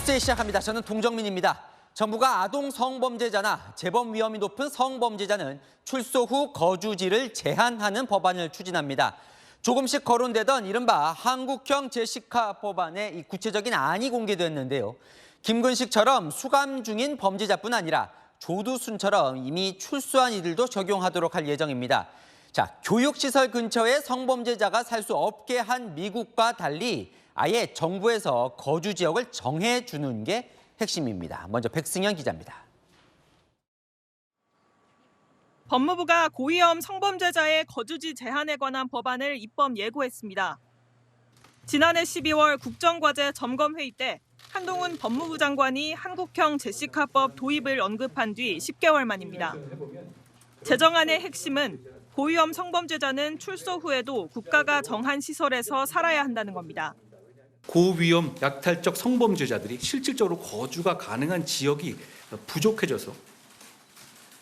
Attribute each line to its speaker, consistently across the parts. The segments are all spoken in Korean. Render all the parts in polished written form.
Speaker 1: 뉴스에 시작합니다. 저는 동정민입니다. 정부가 아동 성범죄자나 재범 위험이 높은 성범죄자는 출소 후 거주지를 제한하는 법안을 추진합니다. 조금씩 거론되던 이른바 한국형 제시카 법안의 구체적인 안이 공개됐는데요. 김근식처럼 수감 중인 범죄자뿐 아니라 조두순처럼 이미 출소한 이들도 적용하도록 할 예정입니다. 자, 교육시설 근처에 성범죄자가 살 수 없게 한 미국과 달리 아예 정부에서 거주 지역을 정해주는 게 핵심입니다. 먼저 백승현 기자입니다.
Speaker 2: 법무부가 고위험 성범죄자의 거주지 제한에 관한 법안을 입법 예고했습니다. 지난해 12월 국정과제 점검회의 때 한동훈 법무부 장관이 한국형 제시카법 도입을 언급한 뒤 10개월 만입니다. 제정안의 핵심은 고위험 성범죄자는 출소 후에도 국가가 정한 시설에서 살아야 한다는 겁니다.
Speaker 3: 고위험 약탈적 성범죄자들이 실질적으로 거주가 가능한 지역이 부족해져서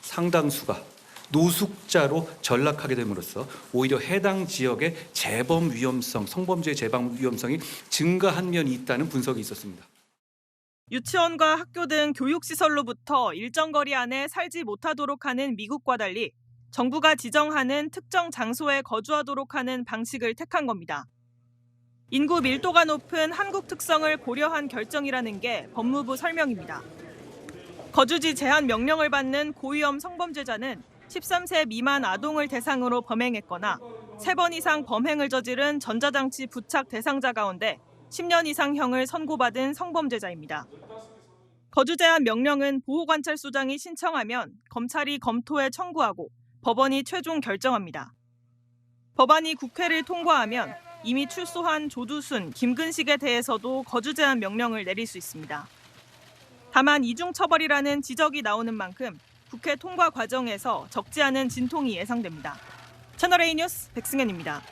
Speaker 3: 상당수가 노숙자로 전락하게 됨으로써 오히려 해당 지역의 재범 위험성, 성범죄의 재범 위험성이 증가한 면이 있다는 분석이 있었습니다.
Speaker 2: 유치원과 학교 등 교육시설로부터 일정 거리 안에 살지 못하도록 하는 미국과 달리 정부가 지정하는 특정 장소에 거주하도록 하는 방식을 택한 겁니다. 인구 밀도가 높은 한국 특성을 고려한 결정이라는 게 법무부 설명입니다. 거주지 제한 명령을 받는 고위험 성범죄자는 13세 미만 아동을 대상으로 범행했거나 3번 이상 범행을 저지른 전자장치 부착 대상자 가운데 10년 이상 형을 선고받은 성범죄자입니다. 거주 제한 명령은 보호관찰소장이 신청하면 검찰이 검토해 청구하고 법원이 최종 결정합니다. 법안이 국회를 통과하면 이미 출소한 조두순, 김근식에 대해서도 거주 제한 명령을 내릴 수 있습니다. 다만 이중처벌이라는 지적이 나오는 만큼 국회 통과 과정에서 적지 않은 진통이 예상됩니다. 채널A 뉴스 백승현입니다.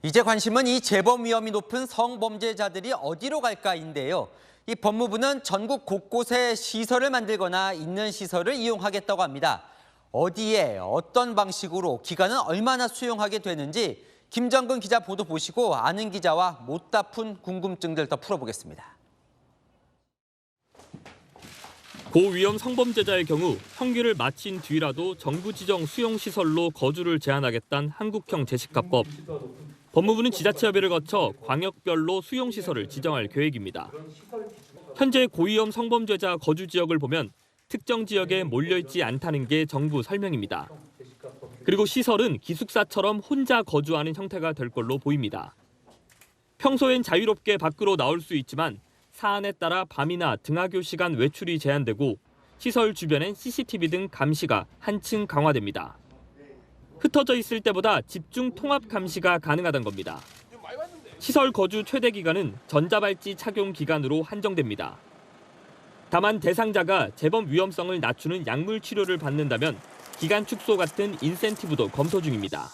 Speaker 1: 이제 관심은 이 재범 위험이 높은 성범죄자들이 어디로 갈까인데요. 이 법무부는 전국 곳곳에 시설을 만들거나 있는 시설을 이용하겠다고 합니다. 어디에 어떤 방식으로 기간은 얼마나 수용하게 되는지 김정근 기자 보도 보시고 아는 기자와 못다 푼 궁금증들 더 풀어보겠습니다.
Speaker 4: 고위험 성범죄자의 경우 형기를 마친 뒤라도 정부 지정 수용시설로 거주를 제한하겠다는 한국형 제시카법. 법무부는 지자체협의를 거쳐 광역별로 수용시설을 지정할 계획입니다. 현재 고위험 성범죄자 거주 지역을 보면 특정 지역에 몰려있지 않다는 게 정부 설명입니다. 그리고 시설은 기숙사처럼 혼자 거주하는 형태가 될 걸로 보입니다. 평소엔 자유롭게 밖으로 나올 수 있지만 사안에 따라 밤이나 등하교 시간 외출이 제한되고 시설 주변엔 CCTV 등 감시가 한층 강화됩니다. 흩어져 있을 때보다 집중 통합 감시가 가능하다는 겁니다. 시설 거주 최대 기간은 전자발찌 착용 기간으로 한정됩니다. 다만 대상자가 재범 위험성을 낮추는 약물 치료를 받는다면 기간 축소 같은 인센티브도 검토 중입니다.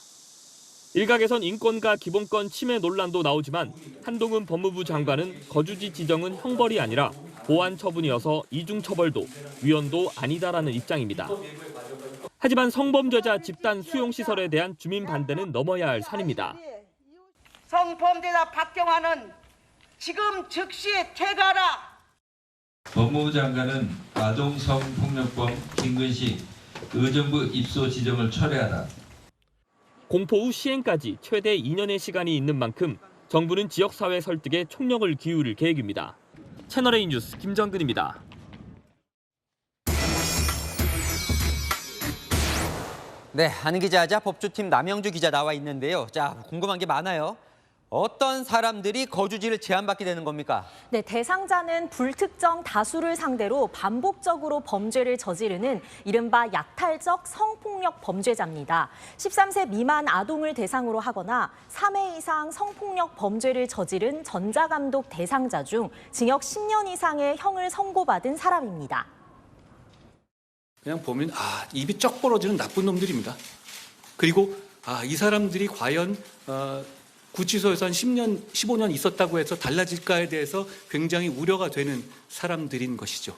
Speaker 4: 일각에선 인권과 기본권 침해 논란도 나오지만 한동훈 법무부 장관은 거주지 지정은 형벌이 아니라 보안 처분이어서 이중처벌도 위헌도 아니다라는 입장입니다. 하지만 성범죄자 집단 수용시설에 대한 주민 반대는 넘어야 할 산입니다.
Speaker 5: 성범죄자 박경화는 지금 즉시 퇴가하라.
Speaker 6: 법무부 장관은 아동 성폭력범 김근식 의정부 입소 지정을 철회하라.
Speaker 4: 공포 후 시행까지 최대 2년의 시간이 있는 만큼 정부는 지역사회 설득에 총력을 기울일 계획입니다. 채널A 뉴스 김정근입니다.
Speaker 1: 네, 아는 기자자 법조팀 남영주 기자 나와 있는데요. 자, 궁금한 게 많아요. 어떤 사람들이 거주지를 제한받게 되는 겁니까?
Speaker 7: 네, 대상자는 불특정 다수를 상대로 반복적으로 범죄를 저지르는 이른바 약탈적 성폭력 범죄자입니다. 13세 미만 아동을 대상으로 하거나 3회 이상 성폭력 범죄를 저지른 전자감독 대상자 중 징역 10년 이상의 형을 선고받은 사람입니다.
Speaker 3: 그냥 보면 입이 쩍 벌어지는 나쁜 놈들입니다. 그리고 이 사람들이 과연 구치소에서 한 10년, 15년 있었다고 해서 달라질까에 대해서 굉장히 우려가 되는 사람들인 것이죠.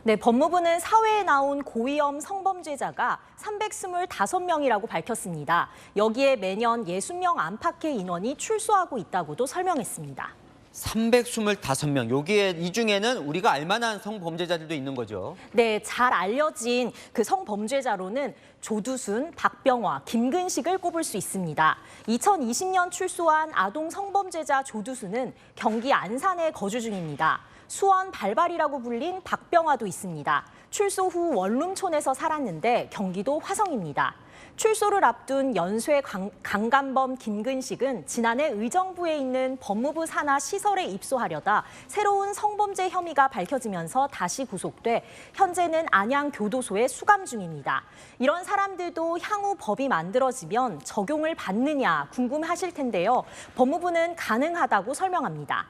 Speaker 7: 네, 법무부는 사회에 나온 고위험 성범죄자가 325명이라고 밝혔습니다. 여기에 매년 60명 안팎의 인원이 출소하고 있다고도 설명했습니다.
Speaker 1: 325명. 여기에 이 중에는 우리가 알만한 성범죄자들도 있는 거죠.
Speaker 7: 네, 잘 알려진 그 성범죄자로는 조두순, 박병화, 김근식을 꼽을 수 있습니다. 2020년 출소한 아동 성범죄자 조두순은 경기 안산에 거주 중입니다. 수원 발발이라고 불린 박병화도 있습니다. 출소 후 원룸촌에서 살았는데 경기도 화성입니다. 출소를 앞둔 연쇄 강간범 김근식은 지난해 의정부에 있는 법무부 산하 시설에 입소하려다 새로운 성범죄 혐의가 밝혀지면서 다시 구속돼 현재는 안양교도소에 수감 중입니다. 이런 사람들도 향후 법이 만들어지면 적용을 받느냐 궁금하실 텐데요. 법무부는 가능하다고 설명합니다.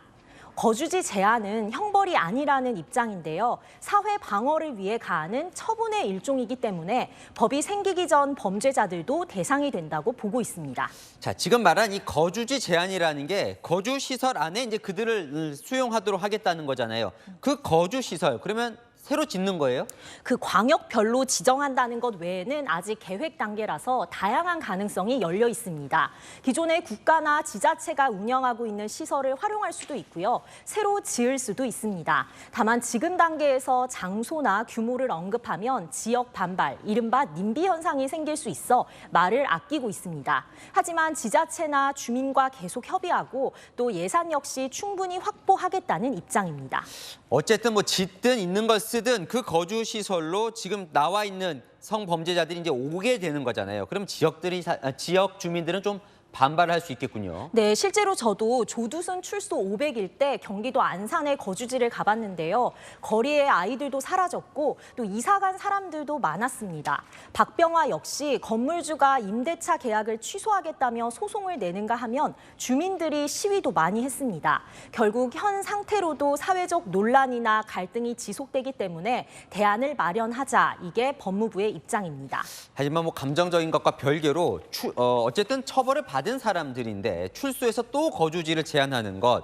Speaker 7: 거주지 제한은 형벌이 아니라는 입장인데요. 사회 방어를 위해 가하는 처분의 일종이기 때문에 법이 생기기 전 범죄자들도 대상이 된다고 보고 있습니다.
Speaker 1: 자, 지금 말한 이 거주지 제한이라는 게 거주 시설 안에 이제 그들을 수용하도록 하겠다는 거잖아요. 그 거주 시설 그러면 새로 짓는 거예요?
Speaker 7: 그 광역별로 지정한다는 것 외에는 아직 계획 단계라서 다양한 가능성이 열려 있습니다. 기존의 국가나 지자체가 운영하고 있는 시설을 활용할 수도 있고요. 새로 지을 수도 있습니다. 다만 지금 단계에서 장소나 규모를 언급하면 지역 반발, 이른바 님비 현상이 생길 수 있어 말을 아끼고 있습니다. 하지만 지자체나 주민과 계속 협의하고 또 예산 역시 충분히 확보하겠다는 입장입니다.
Speaker 1: 어쨌든 뭐 짓든 있는 걸 쓰든 그 거주 시설로 지금 나와 있는 성범죄자들이 이제 오게 되는 거잖아요. 그럼 지역 주민들은 좀 반발할 수 있겠군요.
Speaker 7: 네, 실제로 저도 조두순 출소 500일 때 경기도 안산의 거주지를 가봤는데요. 거리에 아이들도 사라졌고 또 이사 간 사람들도 많았습니다. 박병화 역시 건물주가 임대차 계약을 취소하겠다며 소송을 내는가 하면 주민들이 시위도 많이 했습니다. 결국 현 상태로도 사회적 논란이나 갈등이 지속되기 때문에 대안을 마련하자, 이게 법무부의 입장입니다.
Speaker 1: 하지만 뭐 감정적인 것과 별개로 어쨌든 처벌을 받은 사람들인데 출소해서 또 거주지를 제한하는 것,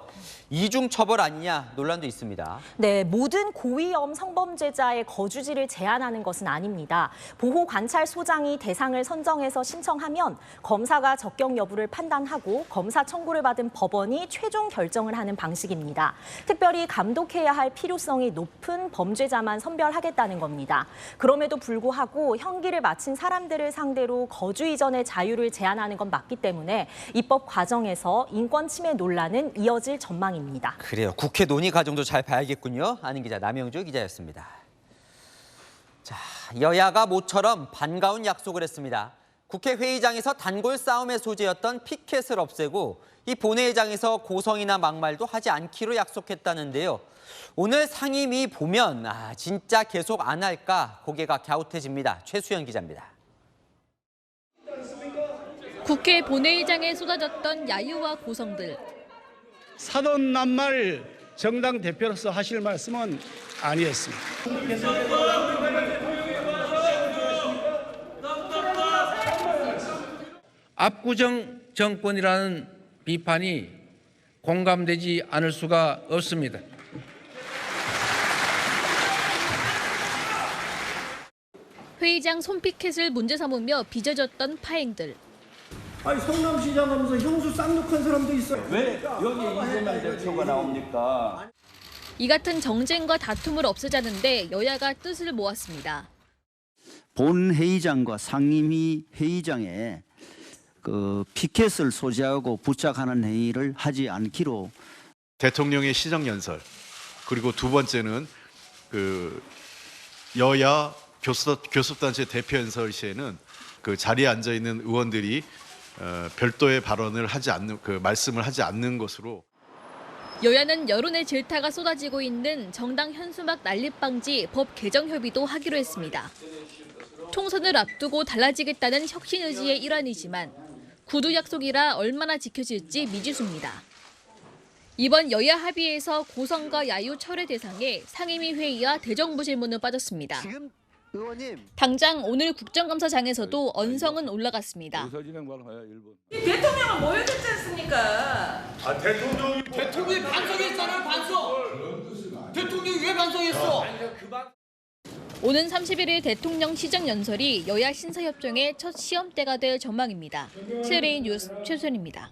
Speaker 1: 이중 처벌 아니냐 논란도 있습니다.
Speaker 7: 네, 모든 고위험 성범죄자의 거주지를 제한하는 것은 아닙니다. 보호관찰소장이 대상을 선정해서 신청하면 검사가 적격 여부를 판단하고 검사 청구를 받은 법원이 최종 결정을 하는 방식입니다. 특별히 감독해야 할 필요성이 높은 범죄자만 선별하겠다는 겁니다. 그럼에도 불구하고 형기를 마친 사람들을 상대로 거주 이전의 자유를 제한하는 건 맞기 때문에 입법 과정에서 인권 침해 논란은 이어질 전망입니다.
Speaker 1: 그래요. 국회 논의 과정도 잘 봐야겠군요. 아는 기자 남영주 기자였습니다. 자, 여야가 모처럼 반가운 약속을 했습니다. 국회 회의장에서 단골 싸움의 소재였던 피켓을 없애고 이 본회의장에서 고성이나 막말도 하지 않기로 약속했다는데요. 오늘 상임위 보면 진짜 계속 안 할까 고개가 갸웃해집니다. 최수연 기자입니다.
Speaker 8: 국회 본회의장에 쏟아졌던 야유와 고성들.
Speaker 9: 사돈 낱말 정당 대표로서 하실 말씀은 아니었습니다.
Speaker 10: 압구정 정권이라는 비판이 공감되지 않을 수가 없습니다.
Speaker 8: 회의장 손피켓을 문제 삼으며 빚어졌던 파행들.
Speaker 11: 아니 성남시장 하면서 형수 쌍욕한 사람도 있어요. 왜 여기 이재명 대표가 나옵니까?
Speaker 8: 이 같은 정쟁과 다툼을 없애자는데 여야가 뜻을 모았습니다.
Speaker 12: 본회의장과 상임위 회의장에 그 피켓을 소지하고 부착하는 행위를 하지 않기로.
Speaker 13: 대통령의 시정연설, 그리고 두 번째는 그 여야 교섭단체 대표연설 시에는 그 자리에 앉아 있는 의원들이 별도의 발언을 하지 않는, 그 말씀을 하지 않는 것으로.
Speaker 8: 여야는 여론의 질타가 쏟아지고 있는 정당 현수막 난립 방지 법 개정 협의도 하기로 했습니다. 총선을 앞두고 달라지겠다는 혁신 의지의 일환이지만 구두 약속이라 얼마나 지켜질지 미지수입니다. 이번 여야 합의에서 고성과 야유 철회 대상에 상임위 회의와 대정부 질문은 빠졌습니다. 당장 오늘 국정감사장에서도 언성은 올라갔습니다.
Speaker 5: 대통령은 모욕했지 않습니까?
Speaker 11: 대통령이 반성했잖아요, 반성. 대통령이 왜 반성했어?
Speaker 8: 오는 31일 대통령 시정연설이 여야 신사협정의 첫 시험대가 될 전망입니다. CLA 뉴스 최수연입니다.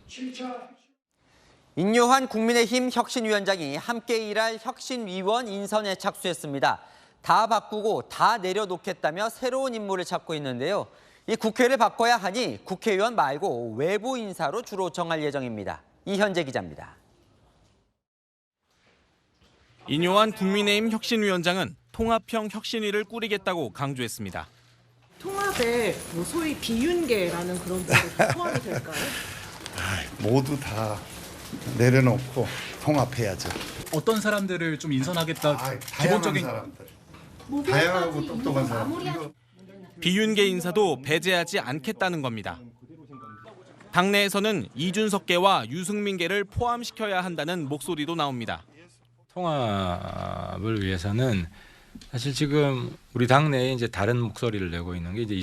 Speaker 1: 인요한 국민의힘 혁신위원장이 함께 일할 혁신위원 인선에 착수했습니다. 다 바꾸고 다 내려놓겠다며 새로운 인물을 찾고 있는데요. 이 국회를 바꿔야 하니 국회의원 말고 외부 인사로 주로 정할 예정입니다. 이현재 기자입니다.
Speaker 14: 인요한 국민의힘 혁신위원장은 통합형 혁신위를 꾸리겠다고 강조했습니다.
Speaker 5: 통합에 소위 비윤계라는 그런 부분이 포함이 될까요?
Speaker 15: 모두 다 내려놓고 통합해야죠.
Speaker 16: 어떤 사람들을 좀 인선하겠다. 기본적인
Speaker 15: 사람들. 다양하고 똑똑한 사람들.
Speaker 14: 비윤계 인사도 배제하지 않겠다는 겁니다. 당내에서는 이준석계와 유승민계를 포함시켜야 한다는 목소리도 나옵니다.
Speaker 17: 통합을 위해서는 사실 지금 우리 당내에 이제 다른 목소리를 내고 있는 게 이제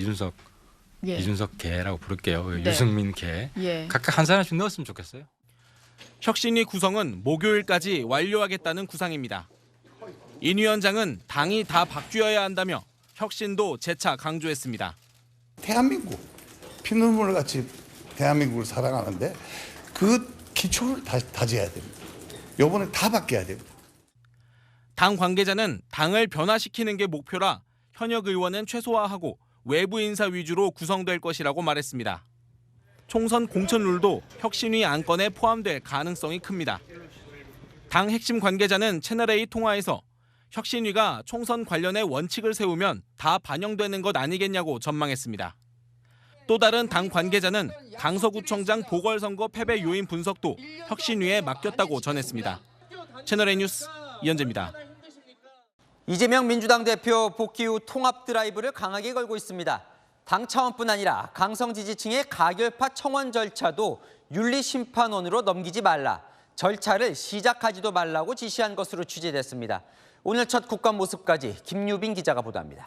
Speaker 17: 이준석계라고 부를게요. 유승민계. 각각 한 사람씩 넣었으면 좋겠어요.
Speaker 14: 혁신위 구성은 목요일까지 완료하겠다는 구상입니다. 인 위원장은 당이 다 바뀌어야 한다며 혁신도 재차 강조했습니다.
Speaker 15: 대한민국 피눈물 같이 대한민국을 사랑하는데 그 기초를 다져야 됩니다. 이번에 다 바뀌어야 됩니다.
Speaker 14: 당 관계자는 당을 변화시키는 게 목표라 현역 의원은 최소화하고 외부 인사 위주로 구성될 것이라고 말했습니다. 총선 공천 룰도 혁신위 안건에 포함될 가능성이 큽니다. 당 핵심 관계자는 채널A 통화에서 혁신위가 총선 관련의 원칙을 세우면 다 반영되는 것 아니겠냐고 전망했습니다. 또 다른 당 관계자는 강서구청장 보궐선거 패배 요인 분석도 혁신위에 맡겼다고 전했습니다. 채널A 뉴스 이현재입니다.
Speaker 1: 이재명 민주당 대표 복귀 후 통합 드라이브를 강하게 걸고 있습니다. 당 차원뿐 아니라 강성 지지층의 가결파 청원 절차도 윤리심판원으로 넘기지 말라, 절차를 시작하지도 말라고 지시한 것으로 취재됐습니다. 오늘 첫 국감 모습까지 김유빈 기자가 보도합니다.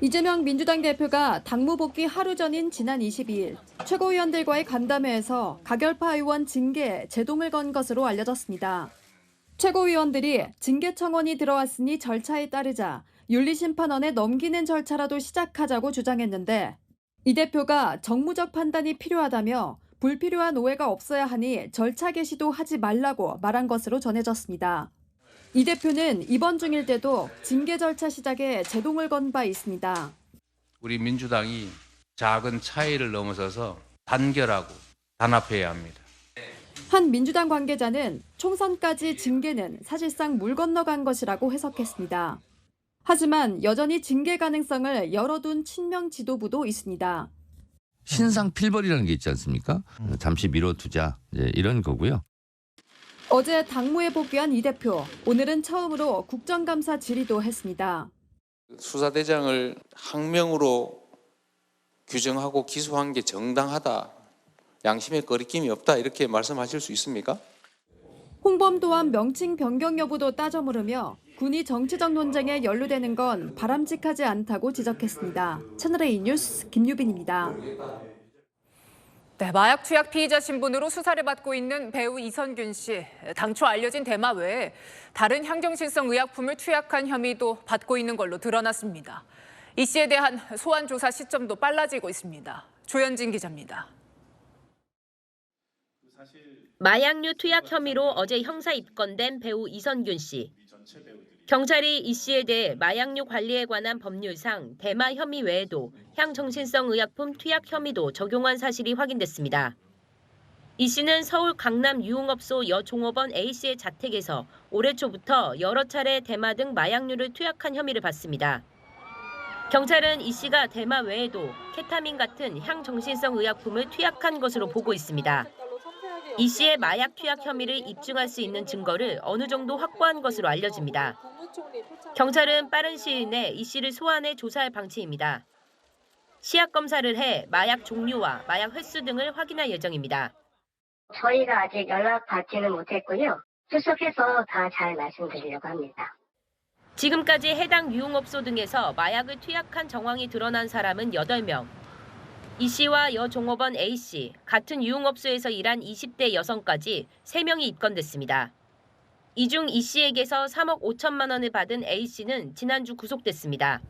Speaker 18: 이재명 민주당 대표가 당무 복귀 하루 전인 지난 22일 최고위원들과의 간담회에서 가결파 의원 징계에 제동을 건 것으로 알려졌습니다. 최고위원들이 징계 청원이 들어왔으니 절차에 따르자 윤리심판원에 넘기는 절차라도 시작하자고 주장했는데 이 대표가 정무적 판단이 필요하다며 불필요한 오해가 없어야 하니 절차 개시도 하지 말라고 말한 것으로 전해졌습니다. 이 대표는 이번 중일 때도 징계 절차 시작에 제동을 건 바 있습니다.
Speaker 10: 우리 민주당이 작은 차이를 넘어서서 단결하고 단합해야 합니다.
Speaker 18: 한 민주당 관계자는 총선까지 징계는 사실상 물 건너간 것이라고 해석했습니다. 하지만 여전히 징계 가능성을 열어둔 친명 지도부도 있습니다.
Speaker 19: 신상 필벌이라는 게 있지 않습니까? 잠시 미뤄두자 이런 거고요.
Speaker 18: 어제 당무에 복귀한 이 대표, 오늘은 처음으로 국정감사 질의도 했습니다.
Speaker 20: 수사대장을 항명으로 규정하고 기소한 게 정당하다, 양심에 거리낌이 없다 이렇게 말씀하실 수 있습니까?
Speaker 18: 홍범 또한 명칭 변경 여부도 따져 물으며 군이 정치적 논쟁에 연루되는 건 바람직하지 않다고 지적했습니다. 채널A 뉴스 김유빈입니다.
Speaker 21: 네, 마약 투약 피의자 신분으로 수사를 받고 있는 배우 이선균 씨. 당초 알려진 대마 외에 다른 향정신성 의약품을 투약한 혐의도 받고 있는 걸로 드러났습니다. 이 씨에 대한 소환 조사 시점도 빨라지고 있습니다. 조현진 기자입니다.
Speaker 22: 마약류 투약 혐의로 어제 형사 입건된 배우 이선균 씨. 경찰이 이 씨에 대해 마약류 관리에 관한 법률상 대마 혐의 외에도 향정신성 의약품 투약 혐의도 적용한 사실이 확인됐습니다. 이 씨는 서울 강남 유흥업소 여 종업원 A 씨의 자택에서 올해 초부터 여러 차례 대마 등 마약류를 투약한 혐의를 받습니다. 경찰은 이 씨가 대마 외에도 케타민 같은 향정신성 의약품을 투약한 것으로 보고 있습니다. 이 씨의 마약 투약 혐의를 입증할 수 있는 증거를 어느 정도 확보한 것으로 알려집니다. 경찰은 빠른 시일 내 이 씨를 소환해 조사할 방침입니다. 시약 검사를 해 마약 종류와 마약 횟수 등을 확인할 예정입니다.
Speaker 23: 저희가 아직 연락받지는 못했고요. 출석해서 다 잘 말씀드리려고 합니다.
Speaker 22: 지금까지 해당 유흥업소 등에서 마약을 투약한 정황이 드러난 사람은 8명. 이 씨와 여 종업원 A 씨, 같은 유흥업소에서 일한 20대 여성까지 3명이 입건됐습니다. 이 중 이 씨에게서 3억 5천만 원을 받은 A 씨는 지난주 구속됐습니다.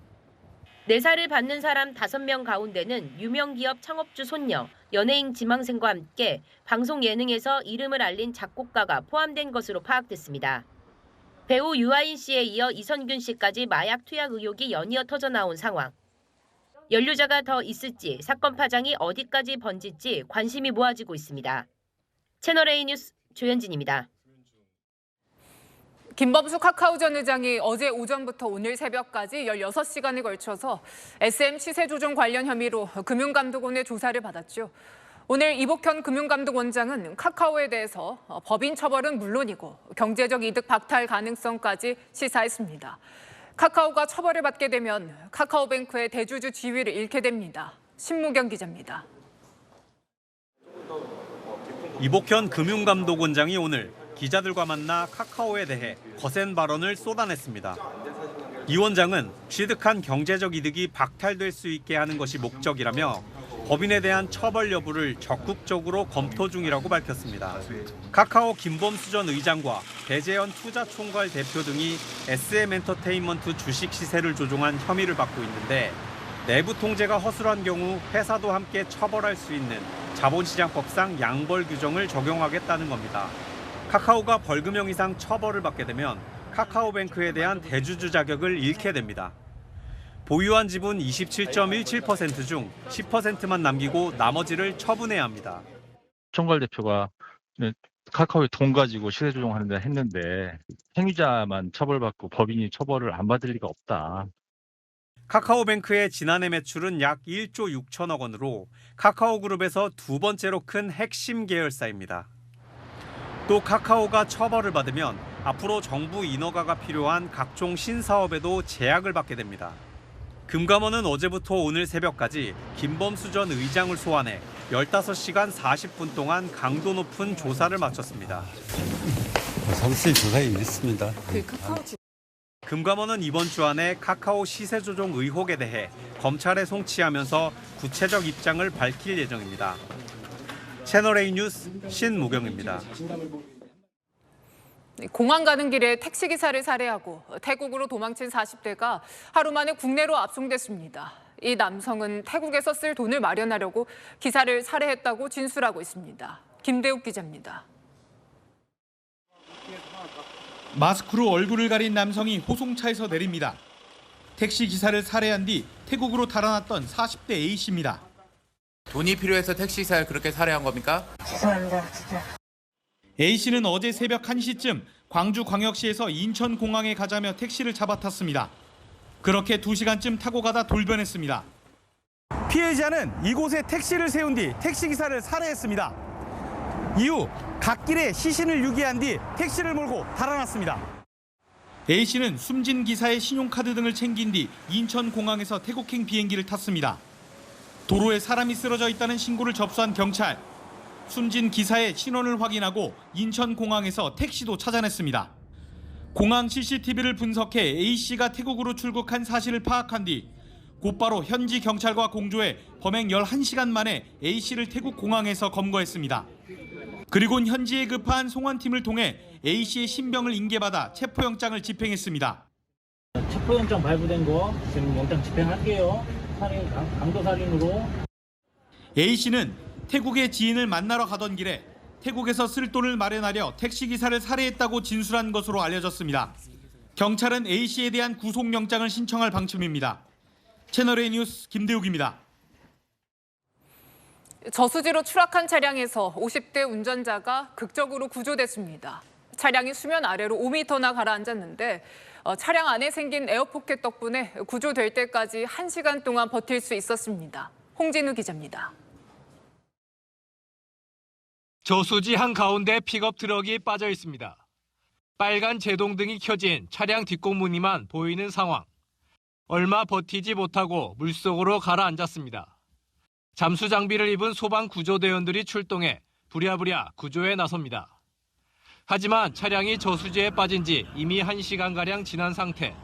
Speaker 22: 내사를 받는 사람 5명 가운데는 유명 기업 창업주 손녀, 연예인 지망생과 함께 방송 예능에서 이름을 알린 작곡가가 포함된 것으로 파악됐습니다. 배우 유아인 씨에 이어 이선균 씨까지 마약 투약 의혹이 연이어 터져 나온 상황. 연루자가 더 있을지 사건 파장이 어디까지 번질지 관심이 모아지고 있습니다. 채널A 뉴스 조현진입니다.
Speaker 21: 김범수 카카오 전 의장이 어제 오전부터 오늘 새벽까지 16시간에 걸쳐서 SM 시세 조정 관련 혐의로 금융감독원의 조사를 받았죠. 오늘 이복현 금융감독원장은 카카오에 대해서 법인 처벌은 물론이고 경제적 이득 박탈 가능성까지 시사했습니다. 카카오가 처벌을 받게 되면 카카오뱅크의 대주주 지위를 잃게 됩니다. 신무경 기자입니다.
Speaker 2: 이복현 금융감독원장이 오늘 기자들과 만나 카카오에 대해 거센 발언을 쏟아냈습니다. 이 원장은 취득한 경제적 이득이 박탈될 수 있게 하는 것이 목적이라며 법인에 대한 처벌 여부를 적극적으로 검토 중이라고 밝혔습니다. 카카오 김범수 전 의장과 배재현 투자총괄 대표 등이 SM엔터테인먼트 주식 시세를 조종한 혐의를 받고 있는데 내부 통제가 허술한 경우 회사도 함께 처벌할 수 있는 자본시장법상 양벌 규정을 적용하겠다는 겁니다. 카카오가 벌금형 이상 처벌을 받게 되면 카카오뱅크에 대한 대주주 자격을 잃게 됩니다. 보유한 지분 27.17% 중 10%만 남기고 나머지를 처분해야 합니다.
Speaker 4: 총괄 대표가 카카오에 돈 가지고 시세 조정하는 데 했는데 행위자만 처벌받고 법인이 처벌을 안 받을 리가 없다.
Speaker 2: 카카오뱅크의 지난해 매출은 약 1조 6천억 원으로 카카오그룹에서 두 번째로 큰 핵심 계열사입니다. 또 카카오가 처벌을 받으면 앞으로 정부 인허가가 필요한 각종 신사업에도 제약을 받게 됩니다. 금감원은 어제부터 오늘 새벽까지 김범수 전 의장을 소환해 15시간 40분 동안 강도 높은 조사를 마쳤습니다.
Speaker 6: 상세히 조사에 임했습니다.
Speaker 2: 금감원은 이번 주 안에 카카오 시세 조정 의혹에 대해 검찰에 송치하면서 구체적 입장을 밝힐 예정입니다. 채널A 뉴스 신무경입니다.
Speaker 21: 공항 가는 길에 택시기사를 살해하고 태국으로 도망친 40대가 하루 만에 국내로 압송됐습니다. 이 남성은 태국에서 쓸 돈을 마련하려고 기사를 살해했다고 진술하고 있습니다. 김대욱 기자입니다.
Speaker 24: 마스크로 얼굴을 가린 남성이 호송차에서 내립니다. 택시기사를 살해한 뒤 태국으로 달아났던 40대 A씨입니다.
Speaker 25: 돈이 필요해서 택시기사를 그렇게 살해한 겁니까?
Speaker 24: 죄송합니다, 진짜. A씨는 어제 새벽 1시쯤 광주광역시에서 인천공항에 가자며 택시를 잡아탔습니다. 그렇게 2시간쯤 타고 가다 돌변했습니다. 피해자는 이곳에 택시를 세운 뒤 택시기사를 살해했습니다. 이후 갓길에 시신을 유기한 뒤 택시를 몰고 달아났습니다. A씨는 숨진 기사의 신용카드 등을 챙긴 뒤 인천공항에서 태국행 비행기를 탔습니다. 도로에 사람이 쓰러져 있다는 신고를 접수한 경찰. 숨진 기사의 신원을 확인하고 인천공항에서 택시도 찾아냈습니다. 공항 CCTV를 분석해 A씨가 태국으로 출국한 사실을 파악한 뒤 곧바로 현지 경찰과 공조해 범행 11시간 만에 A씨를 태국 공항에서 검거했습니다. 그리곤 현지에 급파한 송환팀을 통해 A씨의 신병을 인계받아 체포영장을 집행했습니다.
Speaker 26: 체포영장 발부된 거 지금 영장 집행할게요. 살인, 강도살인으로.
Speaker 24: A씨는 태국의 지인을 만나러 가던 길에 태국에서 쓸 돈을 마련하려 택시기사를 살해했다고 진술한 것으로 알려졌습니다. 경찰은 A씨에 대한 구속영장을 신청할 방침입니다. 채널A 뉴스 김대욱입니다.
Speaker 21: 저수지로 추락한 차량에서 50대 운전자가 극적으로 구조됐습니다. 차량이 수면 아래로 5m나 가라앉았는데 차량 안에 생긴 에어포켓 덕분에 구조될 때까지 1시간 동안 버틸 수 있었습니다. 홍진우 기자입니다.
Speaker 27: 저수지 한가운데 픽업 트럭이 빠져 있습니다. 빨간 제동등이 켜진 차량 뒷공무니만 보이는 상황. 얼마 버티지 못하고 물속으로 가라앉았습니다. 잠수 장비를 입은 소방 구조대원들이 출동해 부랴부랴 구조에 나섭니다. 하지만 차량이 저수지에 빠진 지 이미 1시간가량 지난 상태.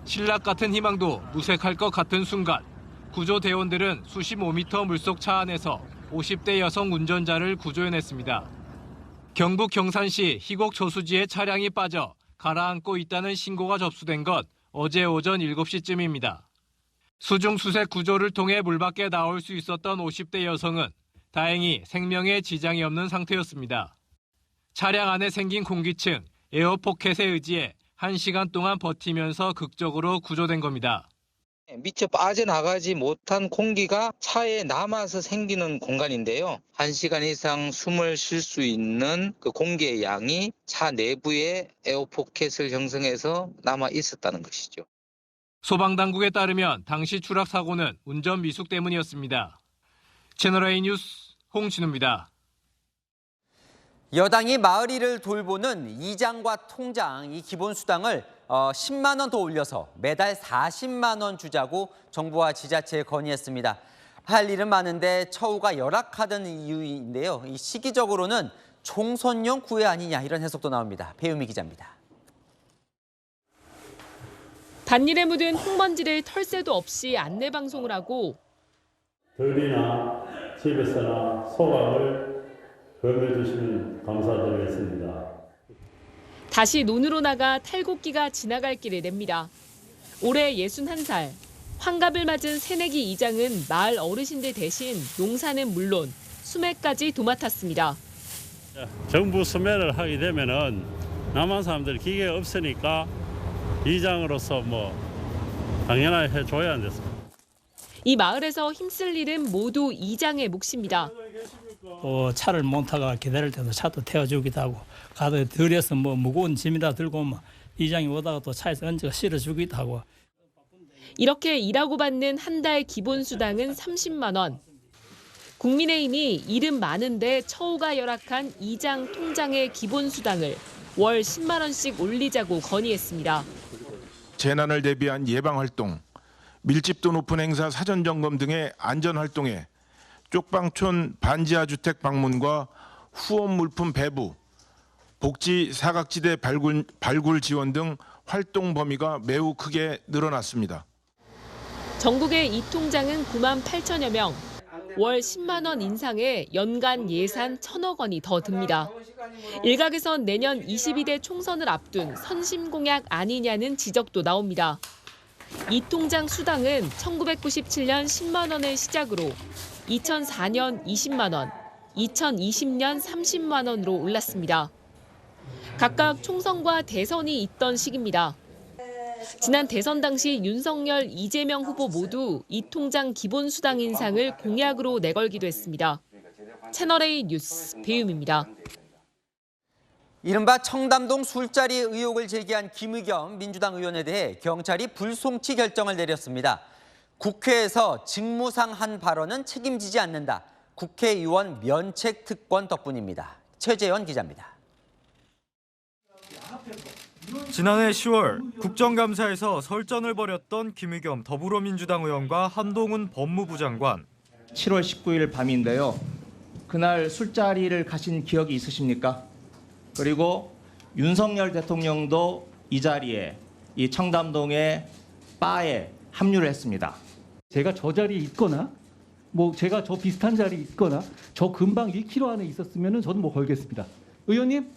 Speaker 27: 신락 같은 희망도 무색할 것 같은 순간 구조대원들은 수십오 미터 물속 차 안에서 50대 여성 운전자를 구조해냈습니다. 경북 경산시 희곡 저수지에 차량이 빠져 가라앉고 있다는 신고가 접수된 것 어제 오전 7시쯤입니다. 수중수색 구조를 통해 물 밖에 나올 수 있었던 50대 여성은 다행히 생명에 지장이 없는 상태였습니다. 차량 안에 생긴 공기층, 에어포켓에 의지해 1시간 동안 버티면서 극적으로 구조된 겁니다.
Speaker 3: 미처 빠져나가지 못한 공기가 차에 남아서 생기는 공간인데요. 1시간 이상 숨을 쉴 수 있는 그 공기의 양이 차 내부에 에어포켓을 형성해서 남아 있었다는 것이죠.
Speaker 27: 소방당국에 따르면 당시 추락 사고는 운전 미숙 때문이었습니다. 채널A 뉴스 홍진우입니다.
Speaker 1: 여당이 마을일을 돌보는 이장과 통장 이 기본 수당을 10만 원 더 올려서 매달 40만 원 주자고 정부와 지자체에 건의했습니다. 할 일은 많은데 처우가 열악하던 이유인데요. 이 시기적으로는 총선용 구애 아니냐 이런 해석도 나옵니다. 배우미 기자입니다.
Speaker 7: 밭일에 묻은 흙먼지를 털 새도 없이 안내 방송을 하고
Speaker 8: 더위나 집에서나 소각을 검해 주시면 감사드리겠습니다.
Speaker 7: 다시 논으로 나가 탈곡기가 지나갈 길을 냅니다. 올해 61살, 환갑을 맞은 새내기 이장은 마을 어르신들 대신 농사는 물론 수매까지 도맡았습니다.
Speaker 8: 정부 수매를 하게 되면은 남한 사람들 기계가 없으니까 이장으로서 당연하게 해줘야 안 됐습니다.
Speaker 7: 이 마을에서 힘쓸 일은 모두 이장의 몫입니다.
Speaker 26: 차를 못 타가 기다릴 때도 차도 태워주기도 하고 가도 들여서 무거운 짐이다 들고 이장이 오다가 또 차에서 얹어 실어주기도 하고.
Speaker 7: 이렇게 일하고 받는 한 달 기본 수당은 30만 원. 국민의힘이 일은 많은데 처우가 열악한 이장 통장의 기본 수당을 월 10만 원씩 올리자고 건의했습니다.
Speaker 9: 재난을 대비한 예방활동, 밀집도 높은 행사 사전점검 등의 안전활동에 쪽방촌 반지하 주택 방문과 후원 물품 배부, 복지 사각지대 발굴 지원 등 활동 범위가 매우 크게 늘어났습니다.
Speaker 7: 전국의 이 통장은 9만 8천여 명, 월 10만 원 인상에 연간 예산 1,000억 원이 더 듭니다. 일각에선 내년 22대 총선을 앞둔 선심 공약 아니냐는 지적도 나옵니다. 이 통장 수당은 1997년 10만 원을 시작으로 2004년 20만 원, 2020년 30만 원으로 올랐습니다. 각각 총선과 대선이 있던 시기입니다. 지난 대선 당시 윤석열, 이재명 후보 모두 이 통장 기본 수당 인상을 공약으로 내걸기도 했습니다. 채널A 뉴스 배유미입니다.
Speaker 1: 이른바 청담동 술자리 의혹을 제기한 김의겸 민주당 의원에 대해 경찰이 불송치 결정을 내렸습니다. 국회에서 직무상한 발언은 책임지지 않는다. 국회의원 면책 특권 덕분입니다. 최재현 기자입니다.
Speaker 11: 지난해 10월 국정감사에서 설전을 벌였던 김의겸 더불어민주당 의원과 한동훈 법무부 장관.
Speaker 12: 7월 19일 밤인데요. 그날 술자리를 가신 기억이 있으십니까? 그리고 윤석열 대통령도 이 자리에 이 청담동의 바에 합류를 했습니다.
Speaker 13: 제가 저 자리에 있거나 제가 저 비슷한 자리에 있거나 저 근방 1km 안에 있었으면 저는 걸겠습니다. 의원님,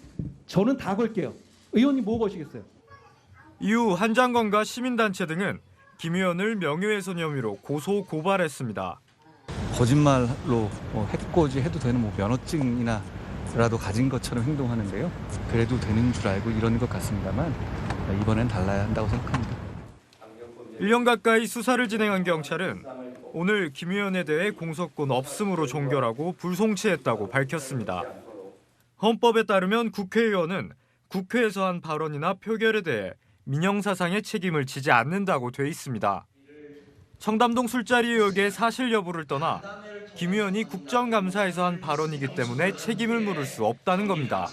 Speaker 13: 저는 다 걸게요. 의원님 뭐 거시겠어요?
Speaker 11: 이후 한 장관과 시민단체 등은 김 의원을 명예훼손 혐의로 고소 고발했습니다.
Speaker 28: 거짓말로 해코지 해도 되는 면허증이나 라도 가진 것처럼 행동하는데요. 그래도 되는 줄 알고 이러는 것 같습니다만 이번엔 달라야 한다고 생각합니다.
Speaker 11: 1년 가까이 수사를 진행한 경찰은 오늘 김 의원에 대해 공소권 없음으로 종결하고 불송치했다고 밝혔습니다. 헌법에 따르면 국회의원은 국회에서 한 발언이나 표결에 대해 민형사상의 책임을 지지 않는다고 돼 있습니다. 청담동 술자리 의혹의 사실 여부를 떠나 김 의원이 국정감사에서 한 발언이기 때문에 책임을 물을 수 없다는 겁니다.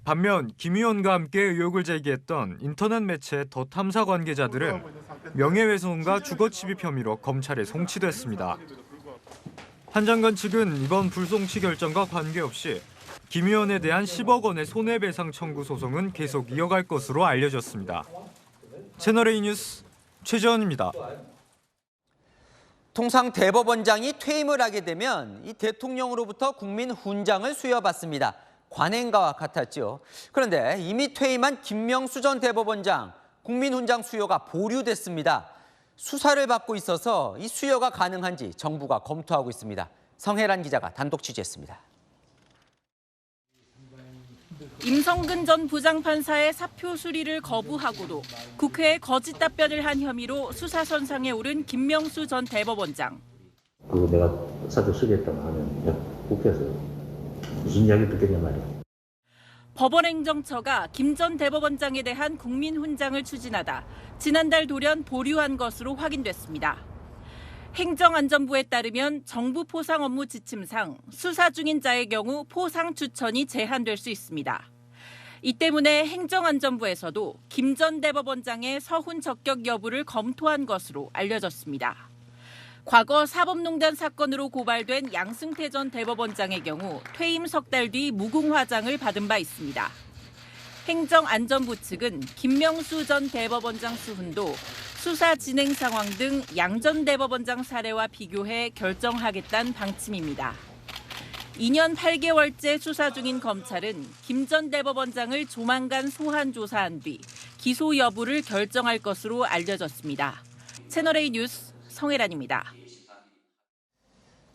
Speaker 11: 반면 김 의원과 함께 의혹을 제기했던 인터넷 매체 더 탐사 관계자들은 명예훼손과 주거침입 혐의로 검찰에 송치됐습니다. 한 장관 측은 이번 불송치 결정과 관계없이 김 의원에 대한 10억 원의 손해배상 청구 소송은 계속 이어갈 것으로 알려졌습니다. 채널A 뉴스 최재원입니다.
Speaker 1: 통상 대법원장이 퇴임을 하게 되면 이 대통령으로부터 국민 훈장을 수여받습니다. 관행과 같았죠. 그런데 이미 퇴임한 김명수 전 대법원장 국민 훈장 수여가 보류됐습니다. 수사를 받고 있어서 이 수여가 가능한지 정부가 검토하고 있습니다. 성혜란 기자가 단독 취재했습니다.
Speaker 5: 임성근 전 부장판사의 사표 수리를 거부하고도 국회에 거짓 답변을 한 혐의로 수사선상에 오른 김명수 전 대법원장.
Speaker 10: 내가 사표 수리했다고 하면 국회에서 무슨 이야기를 듣겠냐 말이야.
Speaker 5: 법원행정처가 김 전 대법원장에 대한 국민훈장을 추진하다 지난달 돌연 보류한 것으로 확인됐습니다. 행정안전부에 따르면 정부 포상 업무 지침상 수사 중인 자의 경우 포상 추천이 제한될 수 있습니다. 이 때문에 행정안전부에서도 김 전 대법원장의 서훈 적격 여부를 검토한 것으로 알려졌습니다. 과거 사법농단 사건으로 고발된 양승태 전 대법원장의 경우 퇴임 석 달 뒤 무궁화장을 받은 바 있습니다. 행정안전부 측은 김명수 전 대법원장 수훈도 수사 진행 상황 등 양 전 대법원장 사례와 비교해 결정하겠다는 방침입니다. 2년 8개월째 수사 중인 검찰은 김 전 대법원장을 조만간 소환 조사한 뒤 기소 여부를 결정할 것으로 알려졌습니다. 채널A 뉴스 성혜란입니다.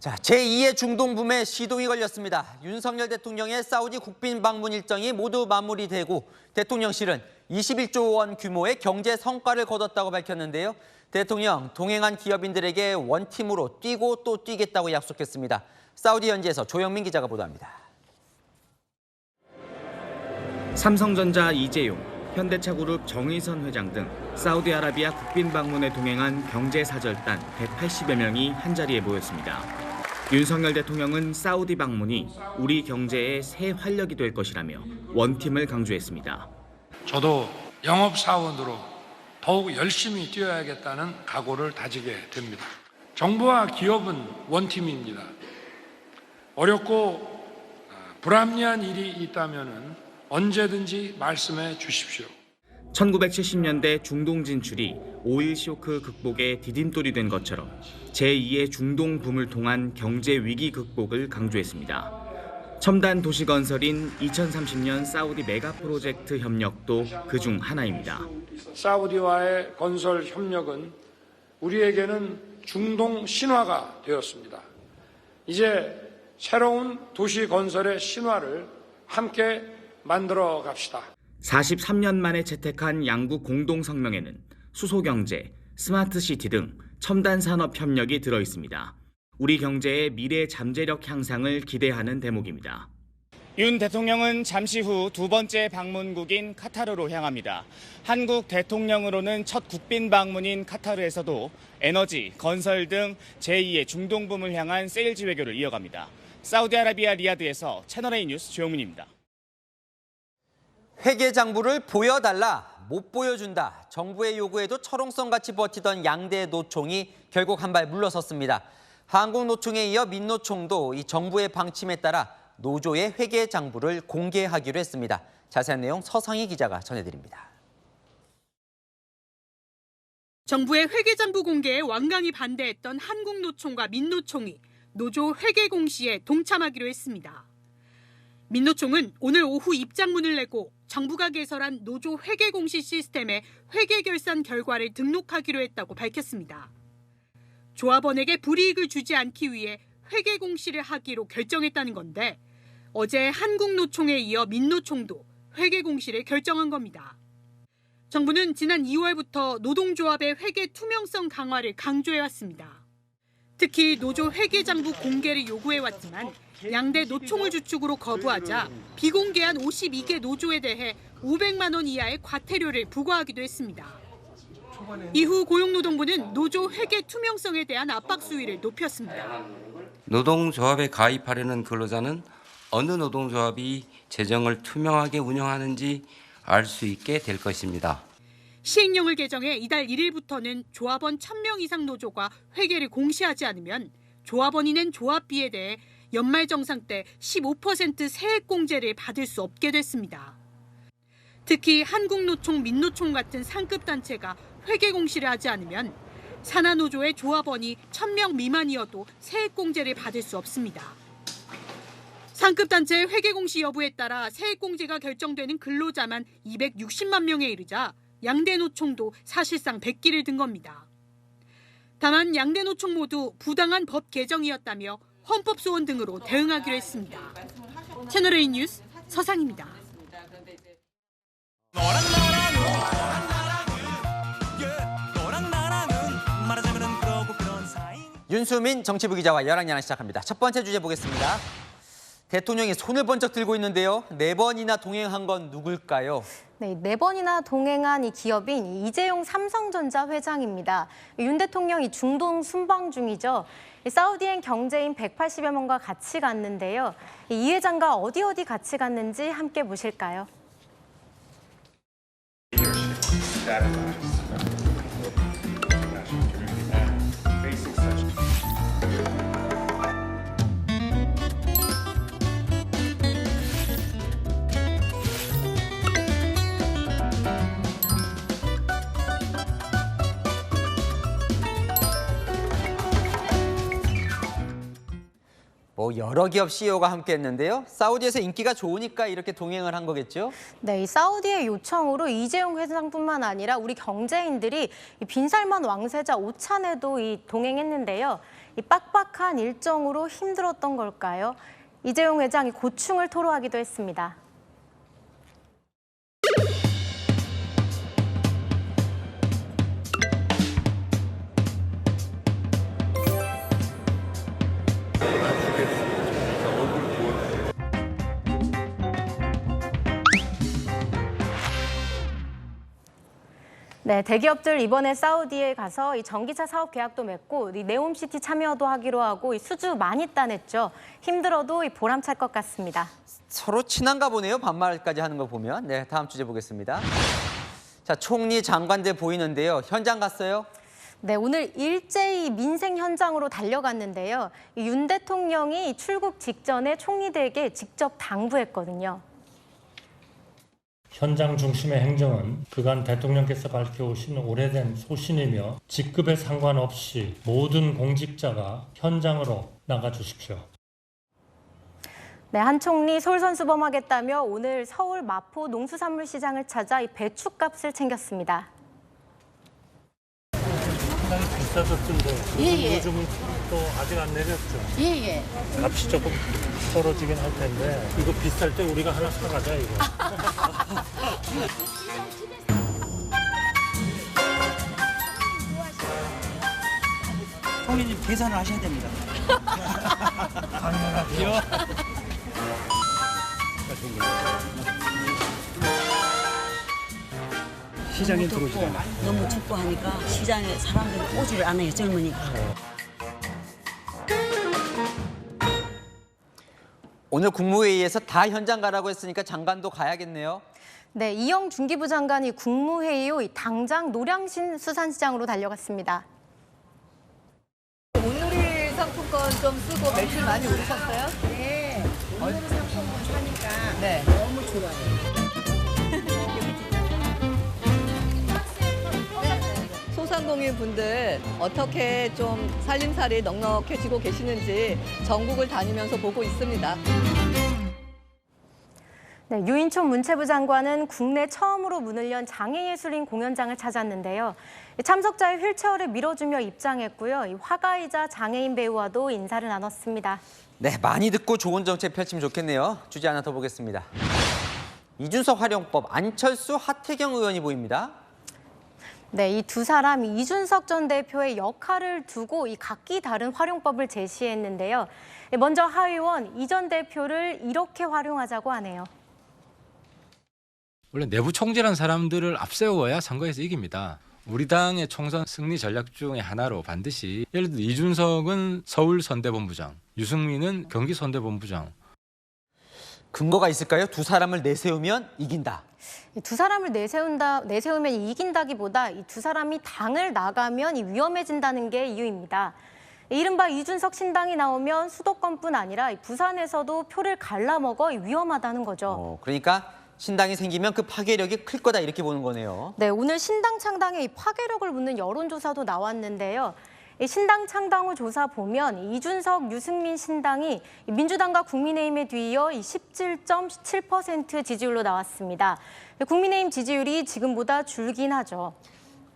Speaker 1: 자, 제2의 중동 붐에 시동이 걸렸습니다. 윤석열 대통령의 사우디 국빈 방문 일정이 모두 마무리되고 대통령실은 21조 원 규모의 경제 성과를 거뒀다고 밝혔는데요. 대통령 동행한 기업인들에게 원팀으로 뛰고 또 뛰겠다고 약속했습니다. 사우디 현지에서 조영민 기자가 보도합니다.
Speaker 14: 삼성전자 이재용, 현대차그룹 정의선 회장 등 사우디아라비아 국빈 방문에 동행한 경제사절단 180여 명이 한자리에 모였습니다. 윤석열 대통령은 사우디 방문이 우리 경제의 새 활력이 될 것이라며 원팀을 강조했습니다.
Speaker 15: 저도 영업사원으로 더욱 열심히 뛰어야겠다는 각오를 다지게 됩니다. 정부와 기업은 원팀입니다. 어렵고 불합리한 일이 있다면 언제든지 말씀해 주십시오.
Speaker 14: 1970년대 중동 진출이 오일 쇼크 극복의 디딤돌이 된 것처럼 제2의 중동 붐을 통한 경제 위기 극복을 강조했습니다. 첨단 도시 건설인 2030년 사우디 메가 프로젝트 협력도 그중 하나입니다.
Speaker 15: 사우디와의 건설 협력은 우리에게는 중동 신화가 되었습니다. 이제 새로운 도시 건설의 신화를 함께 만들어 갑시다.
Speaker 14: 43년 만에 채택한 양국 공동성명에는 수소경제, 스마트시티 등 첨단 산업 협력이 들어있습니다. 우리 경제의 미래 잠재력 향상을 기대하는 대목입니다.
Speaker 16: 윤 대통령은 잠시 후 두 번째 방문국인 카타르로 향합니다. 한국 대통령으로는 첫 국빈 방문인 카타르에서도 에너지, 건설 등 제2의 중동붐을 향한 세일즈 외교를 이어갑니다. 사우디아라비아 리야드에서 채널A 뉴스 조영민입니다.
Speaker 1: 회계장부를 보여달라, 못 보여준다. 정부의 요구에도 철옹성같이 버티던 양대 노총이 결국 한 발 물러섰습니다. 한국노총에 이어 민노총도 이 정부의 방침에 따라 노조의 회계장부를 공개하기로 했습니다. 자세한 내용 서상희 기자가 전해드립니다.
Speaker 17: 정부의 회계장부 공개에 완강히 반대했던 한국노총과 민노총이 노조 회계 공시에 동참하기로 했습니다. 민노총은 오늘 오후 입장문을 내고 정부가 개설한 노조 회계 공시 시스템에 회계 결산 결과를 등록하기로 했다고 밝혔습니다. 조합원에게 불이익을 주지 않기 위해 회계 공시를 하기로 결정했다는 건데 어제 한국노총에 이어 민노총도 회계 공시를 결정한 겁니다. 정부는 지난 2월부터 노동조합의 회계 투명성 강화를 강조해왔습니다. 특히 노조 회계장부 공개를 요구해왔지만 양대 노총을 주축으로 거부하자 비공개한 52개 노조에 대해 500만 원 이하의 과태료를 부과하기도 했습니다. 이후 고용노동부는 노조 회계 투명성에 대한 압박 수위를 높였습니다.
Speaker 19: 노동조합에 가입하려는 근로자는 어느 노동조합이 재정을 투명하게 운영하는지 알 수 있게 될 것입니다.
Speaker 17: 시행령을 개정해 이달 1일부터는 조합원 1,000명 이상 노조가 회계를 공시하지 않으면 조합원이 낸 조합비에 대해 연말정산 때 15% 세액공제를 받을 수 없게 됐습니다. 특히 한국노총, 민노총 같은 상급단체가 회계 공시를 하지 않으면 산하노조의 조합원이 1,000명 미만이어도 세액공제를 받을 수 없습니다. 상급단체의 회계 공시 여부에 따라 세액공제가 결정되는 근로자만 260만 명에 이르자 양대 노총도 사실상 백기를 든 겁니다. 다만 양대 노총 모두 부당한 법 개정이었다며 헌법 소원 등으로 대응하기로 했습니다. 채널A 뉴스 서상입니다.
Speaker 1: 윤수민 정치부 기자와 열왕연화 시작합니다. 첫 번째 주제 보겠습니다. 대통령이 손을 번쩍 들고 있는데요. 4번이나 동행한 건 누굴까요?
Speaker 2: 네, 4번이나 동행한 이 기업인 이재용 삼성전자 회장입니다. 윤 대통령이 중동 순방 중이죠. 사우디엔 경제인 180여 명과 같이 갔는데요. 이 회장과 어디 같이 갔는지 함께 보실까요?
Speaker 1: 여러 기업 CEO가 함께 했는데요. 사우디에서 인기가 좋으니까 이렇게 동행을 한 거겠죠?
Speaker 2: 네, 이 사우디의 요청으로 이재용 회장뿐만 아니라 우리 경제인들이 이 빈살만 왕세자 오찬에도 동행했는데요. 이 빡빡한 일정으로 힘들었던 걸까요? 이재용 회장이 고충을 토로하기도 했습니다. 네, 대기업들 이번에 사우디에 가서 이 전기차 사업 계약도 맺고 이 네옴시티 참여도 하기로 하고 이 수주 많이 따냈죠. 힘들어도 보람찰 것 같습니다.
Speaker 1: 서로 친한가 보네요. 반말까지 하는 거 보면. 네, 다음 주제 보겠습니다. 자, 총리 장관들 보이는데요. 현장 갔어요?
Speaker 2: 네, 오늘 일제히 민생 현장으로 달려갔는데요. 윤 대통령이 출국 직전에 총리들에게 직접 당부했거든요.
Speaker 4: 현장 중심의 행정은 그간 대통령께서 밝혀오신 오래된 소신이며 직급에 상관없이 모든 공직자가 현장으로 나가주십시오.
Speaker 2: 네, 한 총리 솔선수범하겠다며 오늘 서울 마포 농수산물시장을 찾아 이 배추값을 챙겼습니다.
Speaker 4: 상당히 비싸졌던데
Speaker 6: 예.
Speaker 4: 요즘은 또 아직 안 내렸죠?
Speaker 6: 예.
Speaker 4: 값이 조금 떨어지긴 할 텐데 이거 비쌀 때 우리가 하나 사가자 이거.
Speaker 6: 총리님 계산을 하셔야 됩니다.
Speaker 4: 당연하죠.
Speaker 6: 시장에 들어오지도 않아요. 너무 춥고 하니까 시장에 사람들이 오지를 않아요, 젊으니까.
Speaker 1: 오늘 국무회의에서 다 현장 가라고 했으니까 장관도 가야겠네요.
Speaker 2: 네, 이영 중기부 장관이 국무회의 후 당장 노량진 수산시장으로 달려갔습니다.
Speaker 18: 온누리 상품권 좀 쓰고 매출 많이 오르셨어요?
Speaker 6: 네, 온누리 상품권 사니까
Speaker 18: 네.
Speaker 6: 너무 좋아요.
Speaker 18: 소상공인 분들 어떻게 좀 살림살이 넉넉해지고 계시는지 전국을 다니면서 보고 있습니다.
Speaker 2: 네, 유인촌 문체부 장관은 국내 처음으로 문을 연 장애예술인 공연장을 찾았는데요. 참석자의 휠체어를 밀어주며 입장했고요. 화가이자 장애인 배우와도 인사를 나눴습니다.
Speaker 1: 네, 많이 듣고 좋은 정책 펼치면 좋겠네요. 주제 하나 더 보겠습니다. 이준석 활용법, 안철수, 하태경 의원이 보입니다.
Speaker 2: 네, 이 두 사람이 이준석 전 대표의 역할을 두고 이 각기 다른 활용법을 제시했는데요. 먼저 하 의원, 이 전 대표를 이렇게 활용하자고 하네요.
Speaker 20: 원래 내부 총재라는 사람들을 앞세워야 선거에서 이깁니다. 우리 당의 총선 승리 전략 중에 하나로 반드시 예를 들어 이준석은 서울 선대본부장, 유승민은 경기 선대본부장.
Speaker 1: 근거가 있을까요? 두 사람을 내세우면 이긴다.
Speaker 2: 두 사람을 내세우면 이긴다기보다 이 두 사람이 당을 나가면 위험해진다는 게 이유입니다. 이른바 이준석 신당이 나오면 수도권뿐 아니라 부산에서도 표를 갈라먹어 위험하다는 거죠.
Speaker 1: 그러니까 신당이 생기면 그 파괴력이 클 거다 이렇게 보는 거네요.
Speaker 2: 네, 오늘 신당 창당의 파괴력을 묻는 여론조사도 나왔는데요. 신당 창당 후 조사 보면 이준석, 유승민 신당이 민주당과 국민의힘에 뒤이어 17.7% 지지율로 나왔습니다. 국민의힘 지지율이 지금보다 줄긴 하죠.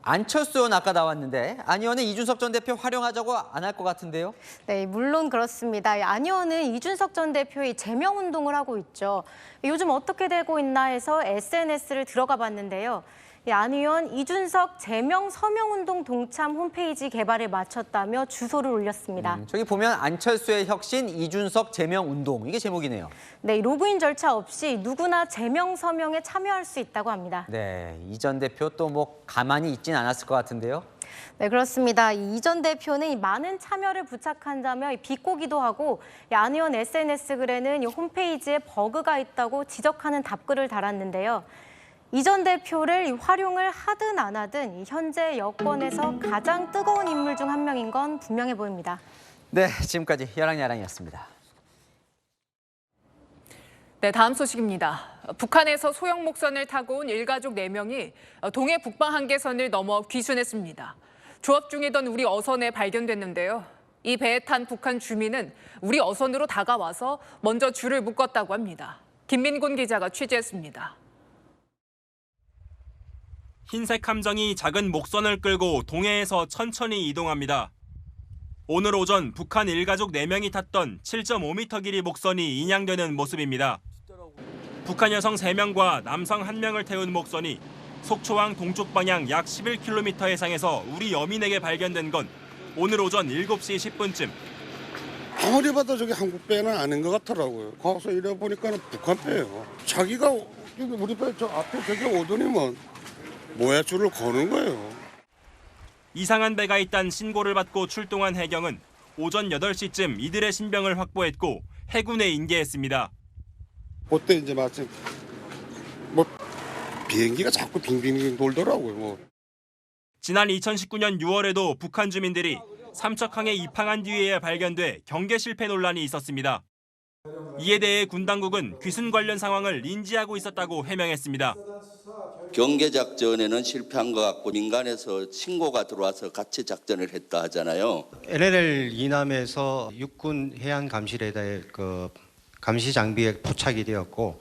Speaker 1: 안철수 의원 아까 나왔는데 안 의원은 이준석 전 대표 활용하자고 안 할 것 같은데요?
Speaker 2: 네, 물론 그렇습니다. 안 의원은 이준석 전 대표의 제명 운동을 하고 있죠. 요즘 어떻게 되고 있나 해서 SNS를 들어가 봤는데요. 안 의원 이준석 제명 서명 운동 동참 홈페이지 개발에 마쳤다며 주소를 올렸습니다.
Speaker 1: 저기 보면 안철수의 혁신 이준석 제명 운동 이게 제목이네요.
Speaker 2: 네, 로그인 절차 없이 누구나 제명 서명에 참여할 수 있다고 합니다.
Speaker 1: 네, 이 전 대표 또 뭐 가만히 있진 않았을 것 같은데요.
Speaker 2: 네, 그렇습니다. 이 전 대표는 많은 참여를 부착한다며 비꼬기도 하고 안 의원 SNS 글에는 홈페이지에 버그가 있다고 지적하는 답글을 달았는데요. 이 전 대표를 활용을 하든 안 하든 현재 여권에서 가장 뜨거운 인물 중 한 명인 건 분명해 보입니다.
Speaker 1: 네, 지금까지 야랑야랑이었습니다.
Speaker 18: 네, 다음 소식입니다. 북한에서 소형 목선을 타고 온 일가족 4명이 동해 북방 한계선을 넘어 귀순했습니다. 조업 중이던 우리 어선에 발견됐는데요. 이 배에 탄 북한 주민은 우리 어선으로 다가와서 먼저 줄을 묶었다고 합니다. 김민곤 기자가 취재했습니다.
Speaker 3: 흰색 함정이 작은 목선을 끌고 동해에서 천천히 이동합니다. 오늘 오전 북한 일가족 4명이 탔던 7.5m 길이 목선이 인양되는 모습입니다. 북한 여성 3명과 남성 1명을 태운 목선이 속초항 동쪽 방향 약 11km 해상에서 우리 여민에게 발견된 건 오늘 오전 7시 10분쯤.
Speaker 8: 아무리 봐도 저게 한국 배는 아닌 것 같더라고요. 가서 이래 보니까는 북한 배예요. 자기가 우리 배 저 앞에 저기 오더니만 뭐야 줄을 거는 거예요.
Speaker 3: 이상한 배가 있다는 신고를 받고 출동한 해경은 오전 8시쯤 이들의 신병을 확보했고 해군에 인계했습니다.
Speaker 8: 그때 이제 마침 뭐 비행기가 자꾸 빙빙 돌더라고요. 뭐.
Speaker 3: 지난 2019년 6월에도 북한 주민들이 삼척항에 입항한 뒤에야 발견돼 경계 실패 논란이 있었습니다. 이에 대해 군 당국은 귀순 관련 상황을 인지하고 있었다고 해명했습니다.
Speaker 21: 경계 작전에는 실패한 것 같고 민간에서 신고가 들어와서 같이 작전을 했다 하잖아요.
Speaker 22: LLL 이남에서 육군 해안 감시레더에 감시 장비에 포착이 되었고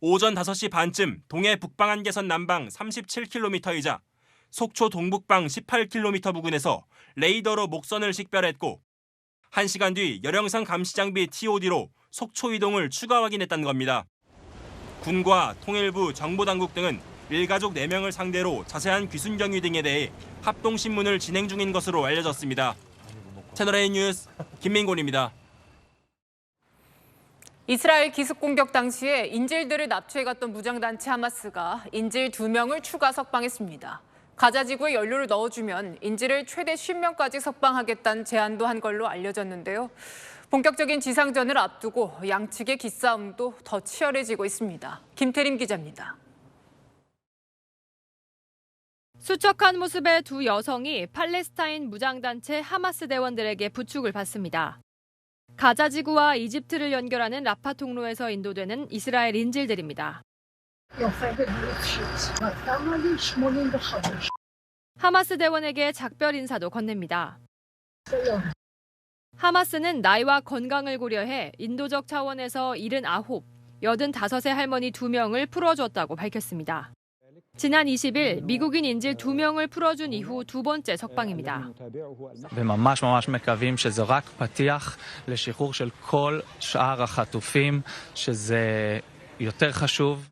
Speaker 3: 오전 5시 반쯤 동해 북방 한계선 남방 37km이자 속초 동북방 18km 부근에서 레이더로 목선을 식별했고 1시간 뒤 열영상 감시장비 TOD로 속초 이동을 추가 확인했다는 겁니다. 군과 통일부, 정보당국 등은 일가족 4명을 상대로 자세한 귀순 경위 등에 대해 합동신문을 진행 중인 것으로 알려졌습니다. 채널A 뉴스 김민곤입니다.
Speaker 18: 이스라엘 기습 공격 당시에 인질들을 납치해갔던 무장단체 하마스가 인질 2명을 추가 석방했습니다. 가자 지구에 연료를 넣어주면 인질을 최대 10명까지 석방하겠다는 제안도 한 걸로 알려졌는데요. 본격적인 지상전을 앞두고 양측의 기싸움도 더 치열해지고 있습니다. 김태림 기자입니다.
Speaker 23: 수척한 모습의 두 여성이 팔레스타인 무장단체 하마스 대원들에게 부축을 받습니다. 가자 지구와 이집트를 연결하는 라파 통로에서 인도되는 이스라엘 인질들입니다. 하마스 대원에게 작별 인사도 건넵니다. 하마스는 나이와 건강을 고려해 인도적 차원에서 79, 85의 할머니 2명을 풀어줬다고 밝혔습니다. 지난 20일 미국인 인질 2명을 풀어준 이후 두 번째 석방입니다.
Speaker 24: וממש ממש מקווים שזה רק פתיח לשחרור של כל שאר החטופים, שזה יותר חשוב.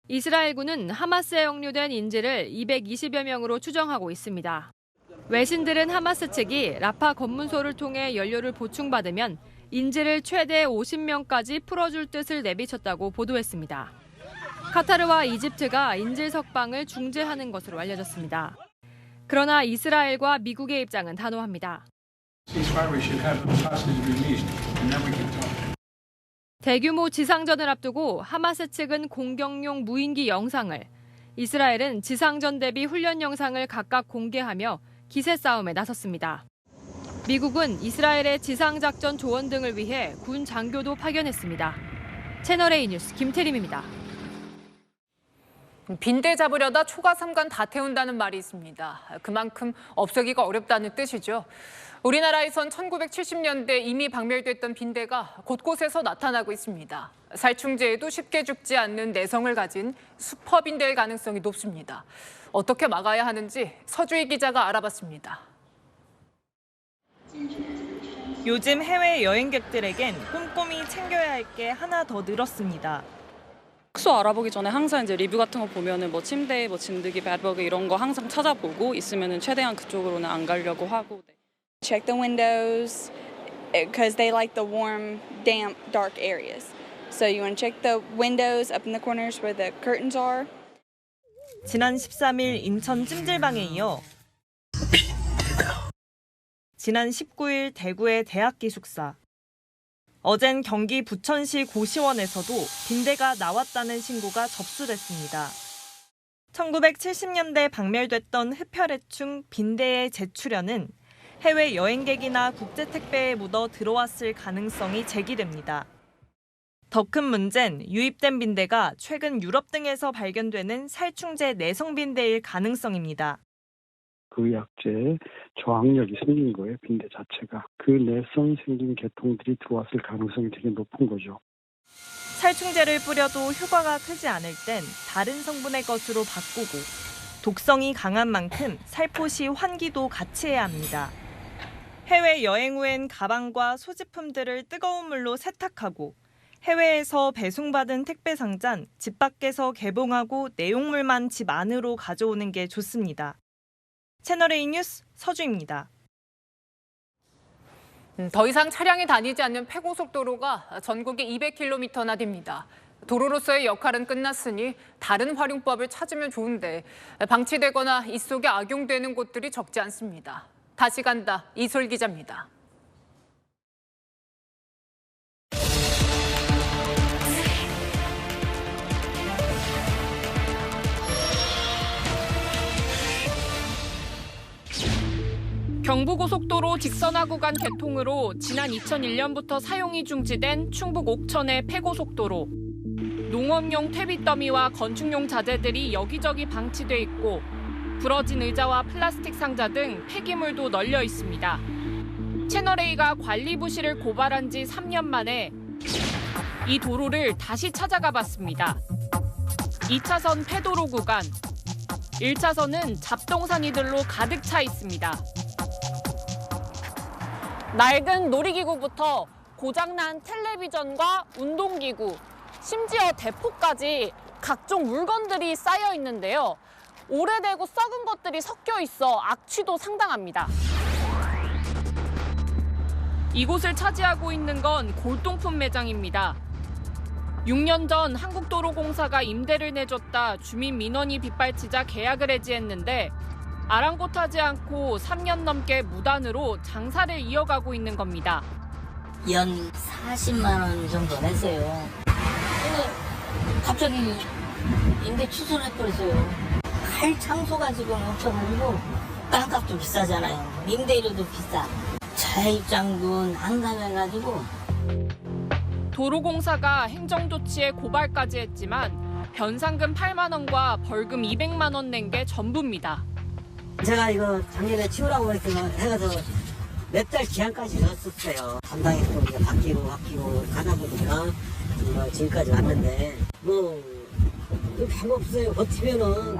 Speaker 23: 이스라엘군은 하마스에 억류된 인질을 220여 명으로 추정하고 있습니다. 외신들은 하마스 측이 라파 검문소를 통해 연료를 보충받으면 인질을 최대 50명까지 풀어줄 뜻을 내비쳤다고 보도했습니다. 카타르와 이집트가 인질 석방을 중재하는 것으로 알려졌습니다. 그러나 이스라엘과 미국의 입장은 단호합니다. 대규모 지상전을 앞두고 하마스 측은 공격용 무인기 영상을, 이스라엘은 지상전 대비 훈련 영상을 각각 공개하며 기세 싸움에 나섰습니다. 미국은 이스라엘의 지상작전 조언 등을 위해 군 장교도 파견했습니다. 채널A 뉴스 김태림입니다.
Speaker 18: 빈대 잡으려다 초가 삼간 다 태운다는 말이 있습니다. 그만큼 없애기가 어렵다는 뜻이죠. 우리나라에선 1970년대 이미 박멸됐던 빈대가 곳곳에서 나타나고 있습니다. 살충제에도 쉽게 죽지 않는 내성을 가진 슈퍼빈대일 가능성이 높습니다. 어떻게 막아야 하는지 서주희 기자가 알아봤습니다.
Speaker 7: 요즘 해외 여행객들에겐 꼼꼼히 챙겨야 할 게 하나 더 늘었습니다.
Speaker 9: 숙소 알아보기 전에 항상 이제 리뷰 같은 거 보면은 뭐 침대, 뭐 진드기, bedbug 이런 거 항상 찾아보고 있으면은 최대한 그쪽으로는 안 가려고 하고.
Speaker 12: Check the windows because they like the warm, damp, dark areas. So you want to check the windows up in the corners where the curtains are.
Speaker 7: 지난 13일 인천 찜질방에 이어 지난 19일 대구의 대학 기숙사. 어젠 경기 부천시 고시원에서도 빈대가 나왔다는 신고가 접수됐습니다. 1970년대 박멸됐던 흡혈해충 빈대의 재출현은 해외 여행객이나 국제택배에 묻어 들어왔을 가능성이 제기됩니다. 더 큰 문제는 유입된 빈대가 최근 유럽 등에서 발견되는 살충제 내성 빈대일 가능성입니다.
Speaker 13: 그 약제에 저항력이 생긴 거예요, 빈대 자체가. 그 내성 생긴 계통들이 들어왔을 가능성이 되게 높은 거죠.
Speaker 7: 살충제를 뿌려도 효과가 크지 않을 땐 다른 성분의 것으로 바꾸고 독성이 강한 만큼 살포시 환기도 같이 해야 합니다. 해외 여행 후엔 가방과 소지품들을 뜨거운 물로 세탁하고 해외에서 배송받은 택배 상자는 집 밖에서 개봉하고 내용물만 집 안으로 가져오는 게 좋습니다. 채널A 뉴스 서주입니다.
Speaker 18: 더 이상 차량이 다니지 않는 폐고속도로가 전국에 200km나 됩니다. 도로로서의 역할은 끝났으니 다른 활용법을 찾으면 좋은데 방치되거나 이 속에 악용되는 곳들이 적지 않습니다. 다시 간다, 이솔 기자입니다.
Speaker 23: 경부고속도로 직선화 구간 개통으로 지난 2001년부터 사용이 중지된 충북 옥천의 폐고속도로. 농업용 퇴비 더미와 건축용 자재들이 여기저기 방치돼 있고 부러진 의자와 플라스틱 상자 등 폐기물도 널려 있습니다. 채널A가 관리 부실을 고발한 지 3년 만에 이 도로를 다시 찾아가 봤습니다. 2차선 폐도로 구간, 1차선은 잡동사니들로 가득 차 있습니다. 낡은 놀이기구부터 고장난 텔레비전과 운동기구, 심지어 대포까지 각종 물건들이 쌓여 있는데요. 오래되고 썩은 것들이 섞여 있어 악취도 상당합니다. 이곳을 차지하고 있는 건 골동품 매장입니다. 6년 전 한국도로공사가 임대를 내줬다 주민 민원이 빗발치자 계약을 해지했는데 아랑곳하지 않고 3년 넘게 무단으로 장사를 이어가고 있는 겁니다.
Speaker 6: 연 40만 원 정도 냈어요. 근데 갑자기 임대 취소를 해버렸어요. 할 장소가 지금 없어가지고 땅값도 비싸잖아요. 임대료도 비싸. 차입장도 난감해가지고.
Speaker 23: 도로공사가 행정조치에 고발까지 했지만 변상금 8만 원과 벌금 200만 원 낸 게 전부입니다.
Speaker 6: 제가 이거 작년에 치우라고 해서 몇 달 기한까지 줬었어요. 담당이 또 이제 바뀌고 가다 보니까 지금까지 왔는데 방법 없어요. 버티면은.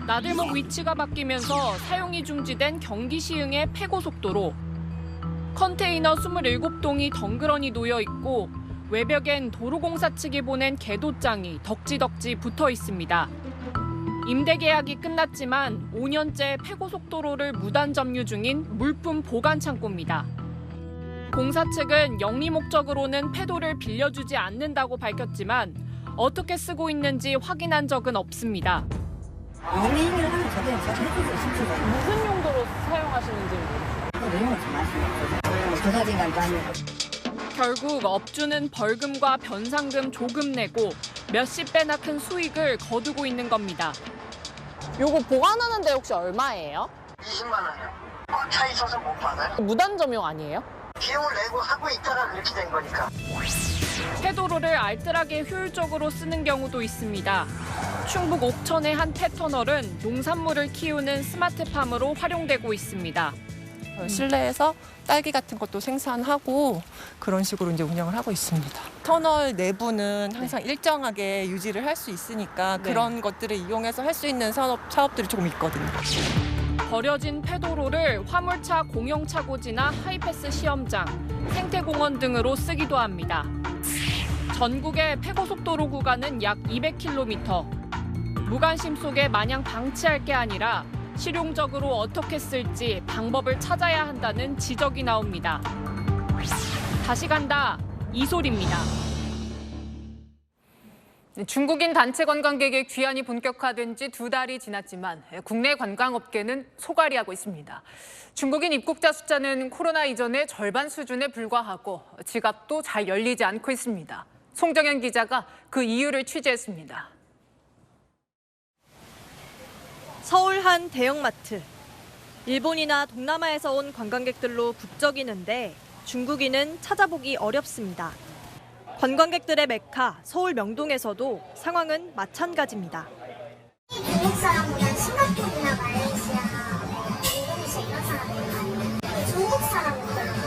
Speaker 23: 나들목 위치가 바뀌면서 사용이 중지된 경기 시흥의 폐고속도로. 컨테이너 27동이 덩그러니 놓여 있고 외벽엔 도로공사 측이 보낸 계도장이 덕지덕지 붙어 있습니다. 임대 계약이 끝났지만 5년째 폐고속도로를 무단 점유 중인 물품 보관 창고입니다. 공사 측은 영리 목적으로는 폐도를 빌려주지 않는다고 밝혔지만 어떻게 쓰고 있는지 확인한 적은 없습니다.
Speaker 6: 영리를 하면 저도 해주세요. 진짜.
Speaker 23: 무슨 용도로 사용하시는지
Speaker 6: 내용을 좀 말씀해주세요. 조사기간도 아니고.
Speaker 23: 결국 업주는 벌금과 변상금 조금 내고 몇십 배나 큰 수익을 거두고 있는 겁니다.
Speaker 25: 요거 보관하는데 혹시 얼마예요?
Speaker 26: 20만 원이요. 차 있어서 못 받아요.
Speaker 25: 무단 점용 아니에요?
Speaker 26: 비용을 내고 하고 있다가 그렇게 된 거니까.
Speaker 23: 폐도로를 알뜰하게 효율적으로 쓰는 경우도 있습니다. 충북 옥천의 한 폐터널은 농산물을 키우는 스마트팜으로 활용되고 있습니다.
Speaker 5: 실내에서 딸기 같은 것도 생산하고 그런 식으로 이제 운영을 하고 있습니다. 터널 내부는 항상 일정하게 유지를 할 수 있으니까 그런 것들을 이용해서 할 수 있는 사업들이 조금 있거든요.
Speaker 23: 버려진 폐도로를 화물차 공용차고지나 하이패스 시험장, 생태공원 등으로 쓰기도 합니다. 전국의 폐고속도로 구간은 약 200km. 무관심 속에 마냥 방치할 게 아니라 실용적으로 어떻게 쓸지 방법을 찾아야 한다는 지적이 나옵니다. 다시 간다, 이 소리입니다.
Speaker 18: 중국인 단체 관광객의 귀환이 본격화된 지 2달이 지났지만 국내 관광업계는 소갈이하고 있습니다. 중국인 입국자 숫자는 코로나 이전의 절반 수준에 불과하고 지갑도 잘 열리지 않고 있습니다. 송정현 기자가 그 이유를 취재했습니다.
Speaker 10: 서울 한 대형마트. 일본이나 동남아에서 온 관광객들로 북적이는데 중국인은 찾아보기 어렵습니다. 관광객들의 메카 서울 명동에서도 상황은 마찬가지입니다.
Speaker 11: 중국 사람보다는 싱가포르나 말레이시아, 인도네시아 이런 사람들이 많아요. 중국 사람보다는.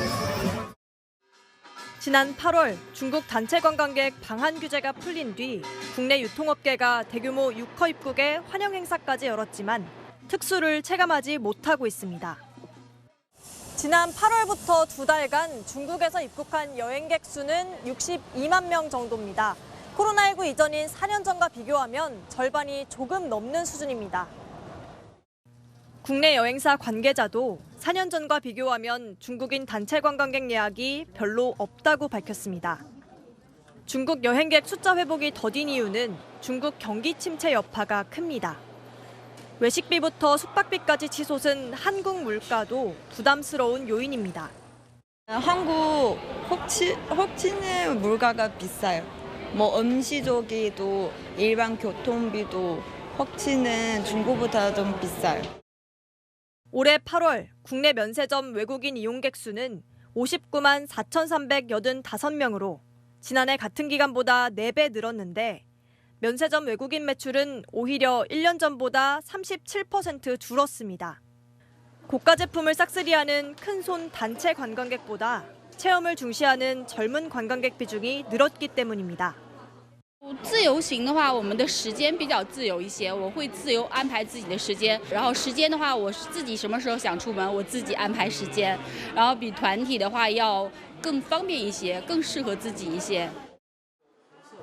Speaker 10: 지난 8월 중국 단체 관광객 방한 규제가 풀린 뒤 국내 유통업계가 대규모 유커 입국의 환영 행사까지 열었지만 특수를 체감하지 못하고 있습니다. 지난 8월부터 2달간 중국에서 입국한 여행객 수는 62만 명 정도입니다. 코로나19 이전인 4년 전과 비교하면 절반이 조금 넘는 수준입니다. 국내 여행사 관계자도 4년 전과 비교하면 중국인 단체 관광객 예약이 별로 없다고 밝혔습니다. 중국 여행객 숫자 회복이 더딘 이유는 중국 경기 침체 여파가 큽니다. 외식비부터 숙박비까지 치솟은 한국 물가도 부담스러운 요인입니다.
Speaker 14: 한국 혹시나 물가가 비싸요. 음식비도 일반 교통비도 혹시는 중국보다 좀 비싸요.
Speaker 10: 올해 8월 국내 면세점 외국인 이용객 수는 59만 4,385명으로 지난해 같은 기간보다 4배 늘었는데 면세점 외국인 매출은 오히려 1년 전보다 37% 줄었습니다. 고가 제품을 싹쓸이하는 큰손 단체 관광객보다 체험을 중시하는 젊은 관광객 비중이 늘었기 때문입니다.
Speaker 15: 自由行的话，我们的时间比较自由一些，我会自由安排自己的时间。然后时间的话，我是自己什么时候想出门，我自己安排时间。然后比团体的话要更方便一些，更适合自己一些。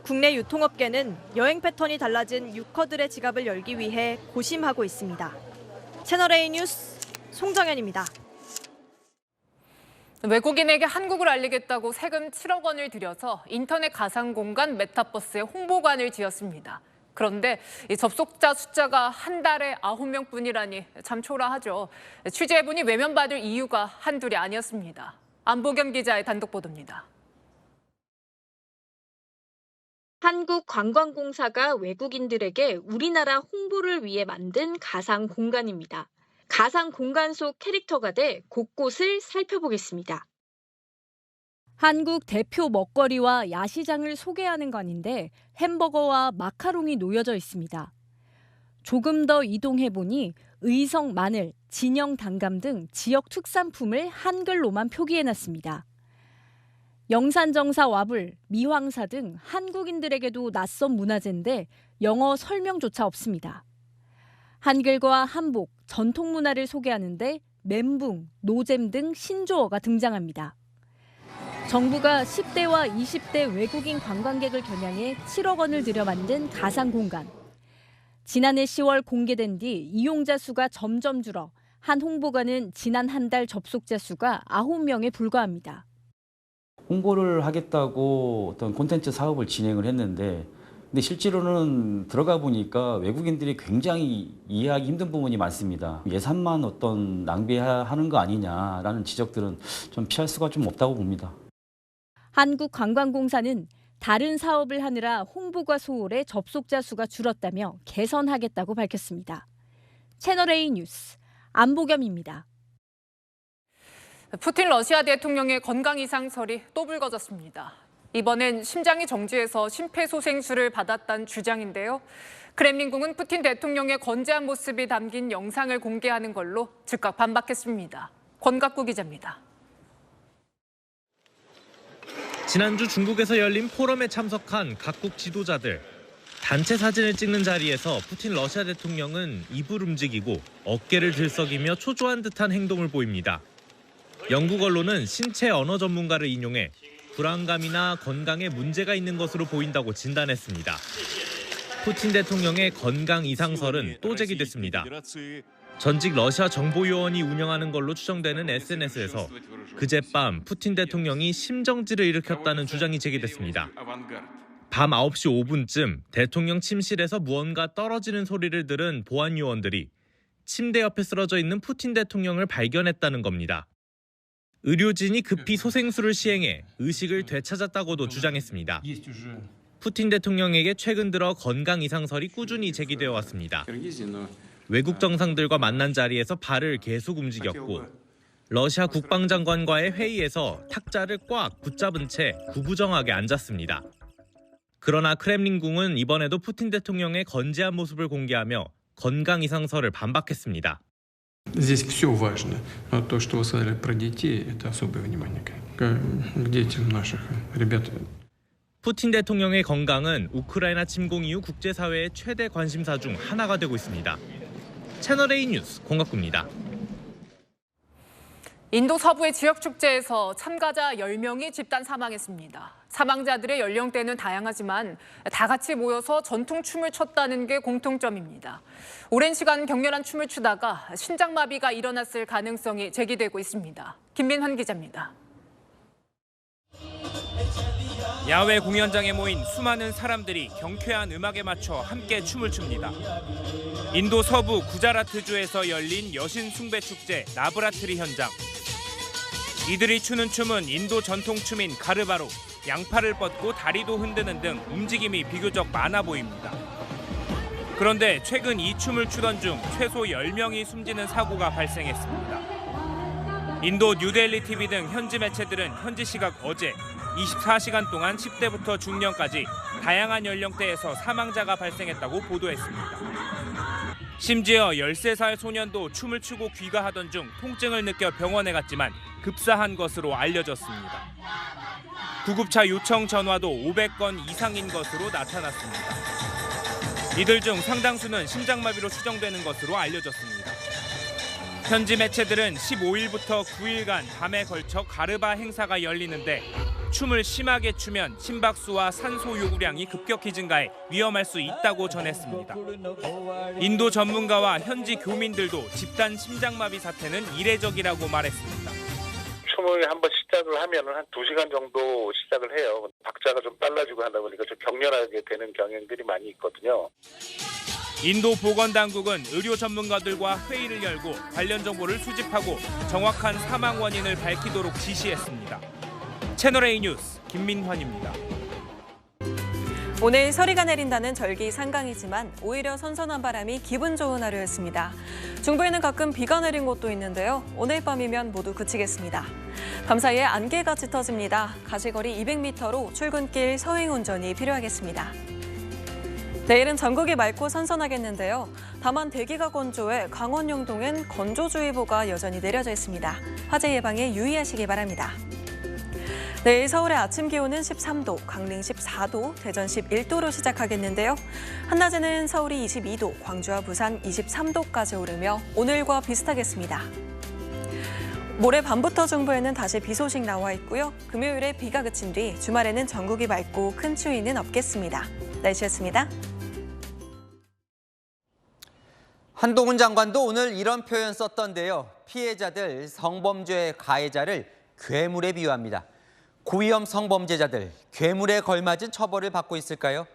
Speaker 10: 국내 유통업계는 여행 패턴이 달라진 유커들의 지갑을 열기 위해 고심하고 있습니다. 채널A 뉴스 송정현입니다.
Speaker 18: 외국인에게 한국을 알리겠다고 세금 7억 원을 들여서 인터넷 가상 공간 메타버스에 홍보관을 지었습니다. 그런데 이 접속자 숫자가 한 달에 9명뿐이라니 참 초라하죠. 취재해보니 외면받을 이유가 한둘이 아니었습니다. 안보겸 기자의 단독 보도입니다.
Speaker 16: 한국관광공사가 외국인들에게 우리나라 홍보를 위해 만든 가상 공간입니다. 가상 공간 속 캐릭터가 돼 곳곳을 살펴보겠습니다.
Speaker 27: 한국 대표 먹거리와 야시장을 소개하는 관인데 햄버거와 마카롱이 놓여져 있습니다. 조금 더 이동해보니 의성 마늘, 진영 단감 등 지역 특산품을 한글로만 표기해놨습니다. 영산정사 와불, 미황사 등 한국인들에게도 낯선 문화재인데 영어 설명조차 없습니다. 한글과 한복, 전통 문화를 소개하는데 멘붕, 노잼 등 신조어가 등장합니다. 정부가 10대와 20대 외국인 관광객을 겨냥해 7억 원을 들여 만든 가상 공간. 지난해 10월 공개된 뒤 이용자 수가 점점 줄어 한 홍보관은 지난 한 달 접속자 수가 9명에 불과합니다.
Speaker 28: 홍보를 하겠다고 어떤 콘텐츠 사업을 진행을 했는데 근데 실제로는 들어가 보니까 외국인들이 굉장히 이해하기 힘든 부분이 많습니다. 예산만 어떤 낭비하는 거 아니냐라는 지적들은 좀 피할 수가 좀 없다고 봅니다.
Speaker 27: 한국관광공사는 다른 사업을 하느라 홍보가 소홀해 접속자 수가 줄었다며 개선하겠다고 밝혔습니다. 채널A 뉴스 안보겸입니다.
Speaker 18: 푸틴 러시아 대통령의 건강 이상설이 또 불거졌습니다. 이번엔 심장이 정지해서 심폐소생술을 받았다는 주장인데요. 크렘린궁은 푸틴 대통령의 건재한 모습이 담긴 영상을 공개하는 걸로 즉각 반박했습니다. 권갑구 기자입니다.
Speaker 1: 지난주 중국에서 열린 포럼에 참석한 각국 지도자들. 단체 사진을 찍는 자리에서 푸틴 러시아 대통령은 입을 움직이고 어깨를 들썩이며 초조한 듯한 행동을 보입니다. 영국 언론은 신체 언어 전문가를 인용해 불안감이나 건강에 문제가 있는 것으로 보인다고 진단했습니다. 푸틴 대통령의 건강 이상설은 또 제기됐습니다. 전직 러시아 정보요원이 운영하는 걸로 추정되는 SNS에서 그젯밤 푸틴 대통령이 심정지를 일으켰다는 주장이 제기됐습니다. 밤 9시 5분쯤 대통령 침실에서 무언가 떨어지는 소리를 들은 보안 요원들이 침대 옆에 쓰러져 있는 푸틴 대통령을 발견했다는 겁니다. 의료진이 급히 소생술을 시행해 의식을 되찾았다고도 주장했습니다. 푸틴 대통령에게 최근 들어 건강 이상설이 꾸준히 제기되어 왔습니다. 외국 정상들과 만난 자리에서 발을 계속 움직였고 러시아 국방장관과의 회의에서 탁자를 꽉 붙잡은 채 구부정하게 앉았습니다. 그러나 크렘린궁은 이번에도 푸틴 대통령의 건재한 모습을 공개하며 건강 이상설을 반박했습니다.
Speaker 2: Здесь все важно. Но то, что вы сказали про детей, это особое внимание к детям наших ребят.
Speaker 1: 푸틴 대통령의 건강은 우크라이나 침공 이후 국제사회의 최대 관심사 중 하나가 되고 있습니다. 채널A 뉴스 권갑구입니다.
Speaker 18: 인도 서부의 지역 축제에서 참가자 10명이 집단 사망했습니다. 사망자들의 연령대는 다양하지만 다 같이 모여서 전통 춤을 췄다는 게 공통점입니다. 오랜 시간 격렬한 춤을 추다가 심장마비가 일어났을 가능성이 제기되고 있습니다. 김민환 기자입니다.
Speaker 3: 야외 공연장에 모인 수많은 사람들이 경쾌한 음악에 맞춰 함께 춤을 춥니다. 인도 서부 구자라트주에서 열린 여신 숭배 축제 나브라트리 현장. 이들이 추는 춤은 인도 전통춤인 가르바로, 양팔을 뻗고 다리도 흔드는 등 움직임이 비교적 많아 보입니다. 그런데 최근 이 춤을 추던 중 최소 10명이 숨지는 사고가 발생했습니다. 인도 뉴델리 TV 등 현지 매체들은 현지 시각 어제 24시간 동안 10대부터 중년까지 다양한 연령대에서 사망자가 발생했다고 보도했습니다. 심지어 13살 소년도 춤을 추고 귀가하던 중 통증을 느껴 병원에 갔지만 급사한 것으로 알려졌습니다. 구급차 요청 전화도 500건 이상인 것으로 나타났습니다. 이들 중 상당수는 심장마비로 추정되는 것으로 알려졌습니다. 현지 매체들은 15일부터 9일간 밤에 걸쳐 가르바 행사가 열리는데 춤을 심하게 추면 심박수와 산소 요구량이 급격히 증가해 위험할 수 있다고 전했습니다. 인도 전문가와 현지 교민들도 집단 심장마비 사태는 이례적이라고 말했습니다.
Speaker 4: 춤을 한번 시작을 하면 한 2시간 정도 시작을 해요. 박자가 좀 빨라지고 하다 보니까 좀 격렬하게 되는 경향들이 많이 있거든요.
Speaker 3: 인도 보건당국은 의료 전문가들과 회의를 열고 관련 정보를 수집하고 정확한 사망 원인을 밝히도록 지시했습니다. 채널A 뉴스 김민환입니다.
Speaker 10: 오늘 서리가 내린다는 절기 상강이지만 오히려 선선한 바람이 기분 좋은 하루였습니다. 중부에는 가끔 비가 내린 곳도 있는데요. 오늘 밤이면 모두 그치겠습니다. 밤 사이에 안개가 짙어집니다. 가시거리 200m로 출근길 서행 운전이 필요하겠습니다. 내일은 전국이 맑고 선선하겠는데요. 다만 대기가 건조해 강원 영동엔 건조주의보가 여전히 내려져 있습니다. 화재 예방에 유의하시기 바랍니다. 내일 서울의 아침 기온은 13도, 강릉 14도, 대전 11도로 시작하겠는데요. 한낮에는 서울이 22도, 광주와 부산 23도까지 오르며 오늘과 비슷하겠습니다. 모레 밤부터 중부에는 다시 비 소식 나와 있고요. 금요일에 비가 그친 뒤 주말에는 전국이 맑고 큰 추위는 없겠습니다. 날씨였습니다.
Speaker 8: 한동훈 장관도 오늘 이런 표현 썼던데요. 피해자들, 성범죄 가해자를 괴물에 비유합니다. 고위험 성범죄자들, 괴물에 걸맞은 처벌을 받고 있을까요?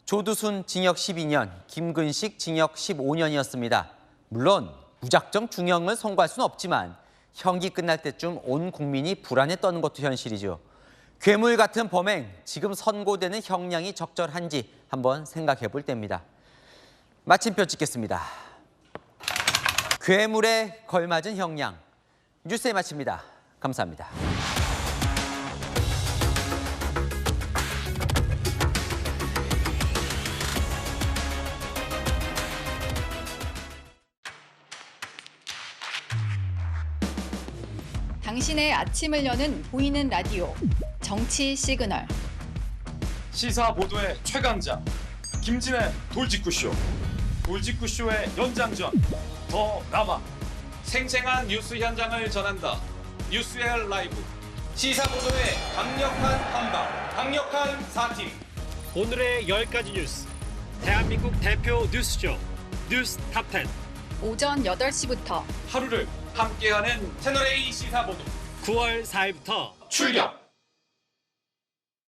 Speaker 8: 조두순 징역 12년, 김근식 징역 15년이었습니다. 물론 무작정 중형을 선고할 수는 없지만 형기 끝날 때쯤 온 국민이 불안에 떠는 것도 현실이죠. 괴물 같은 범행, 지금 선고되는 형량이 적절한지 한번 생각해 볼 때입니다. 마침표 찍겠습니다. 괴물에 걸맞은 형량, 뉴스에 마칩니다. 감사합니다.
Speaker 9: 당신의 아침을 여는 보이는 라디오 정치 시그널.
Speaker 12: 시사 보도의 최강자 김진의 돌직구쇼. 돌직구쇼의 연장전 더 남아. 생생한 뉴스 현장을 전한다. 뉴스의 라이브. 시사 보도의 강력한 한방, 강력한 4팀.
Speaker 17: 오늘의 10가지 뉴스. 대한민국 대표 뉴스쇼 뉴스 탑10.
Speaker 9: 오전 8시부터
Speaker 12: 하루를 함께하는 채널A 시사 보도.
Speaker 17: 9월 4일부터
Speaker 12: 출격.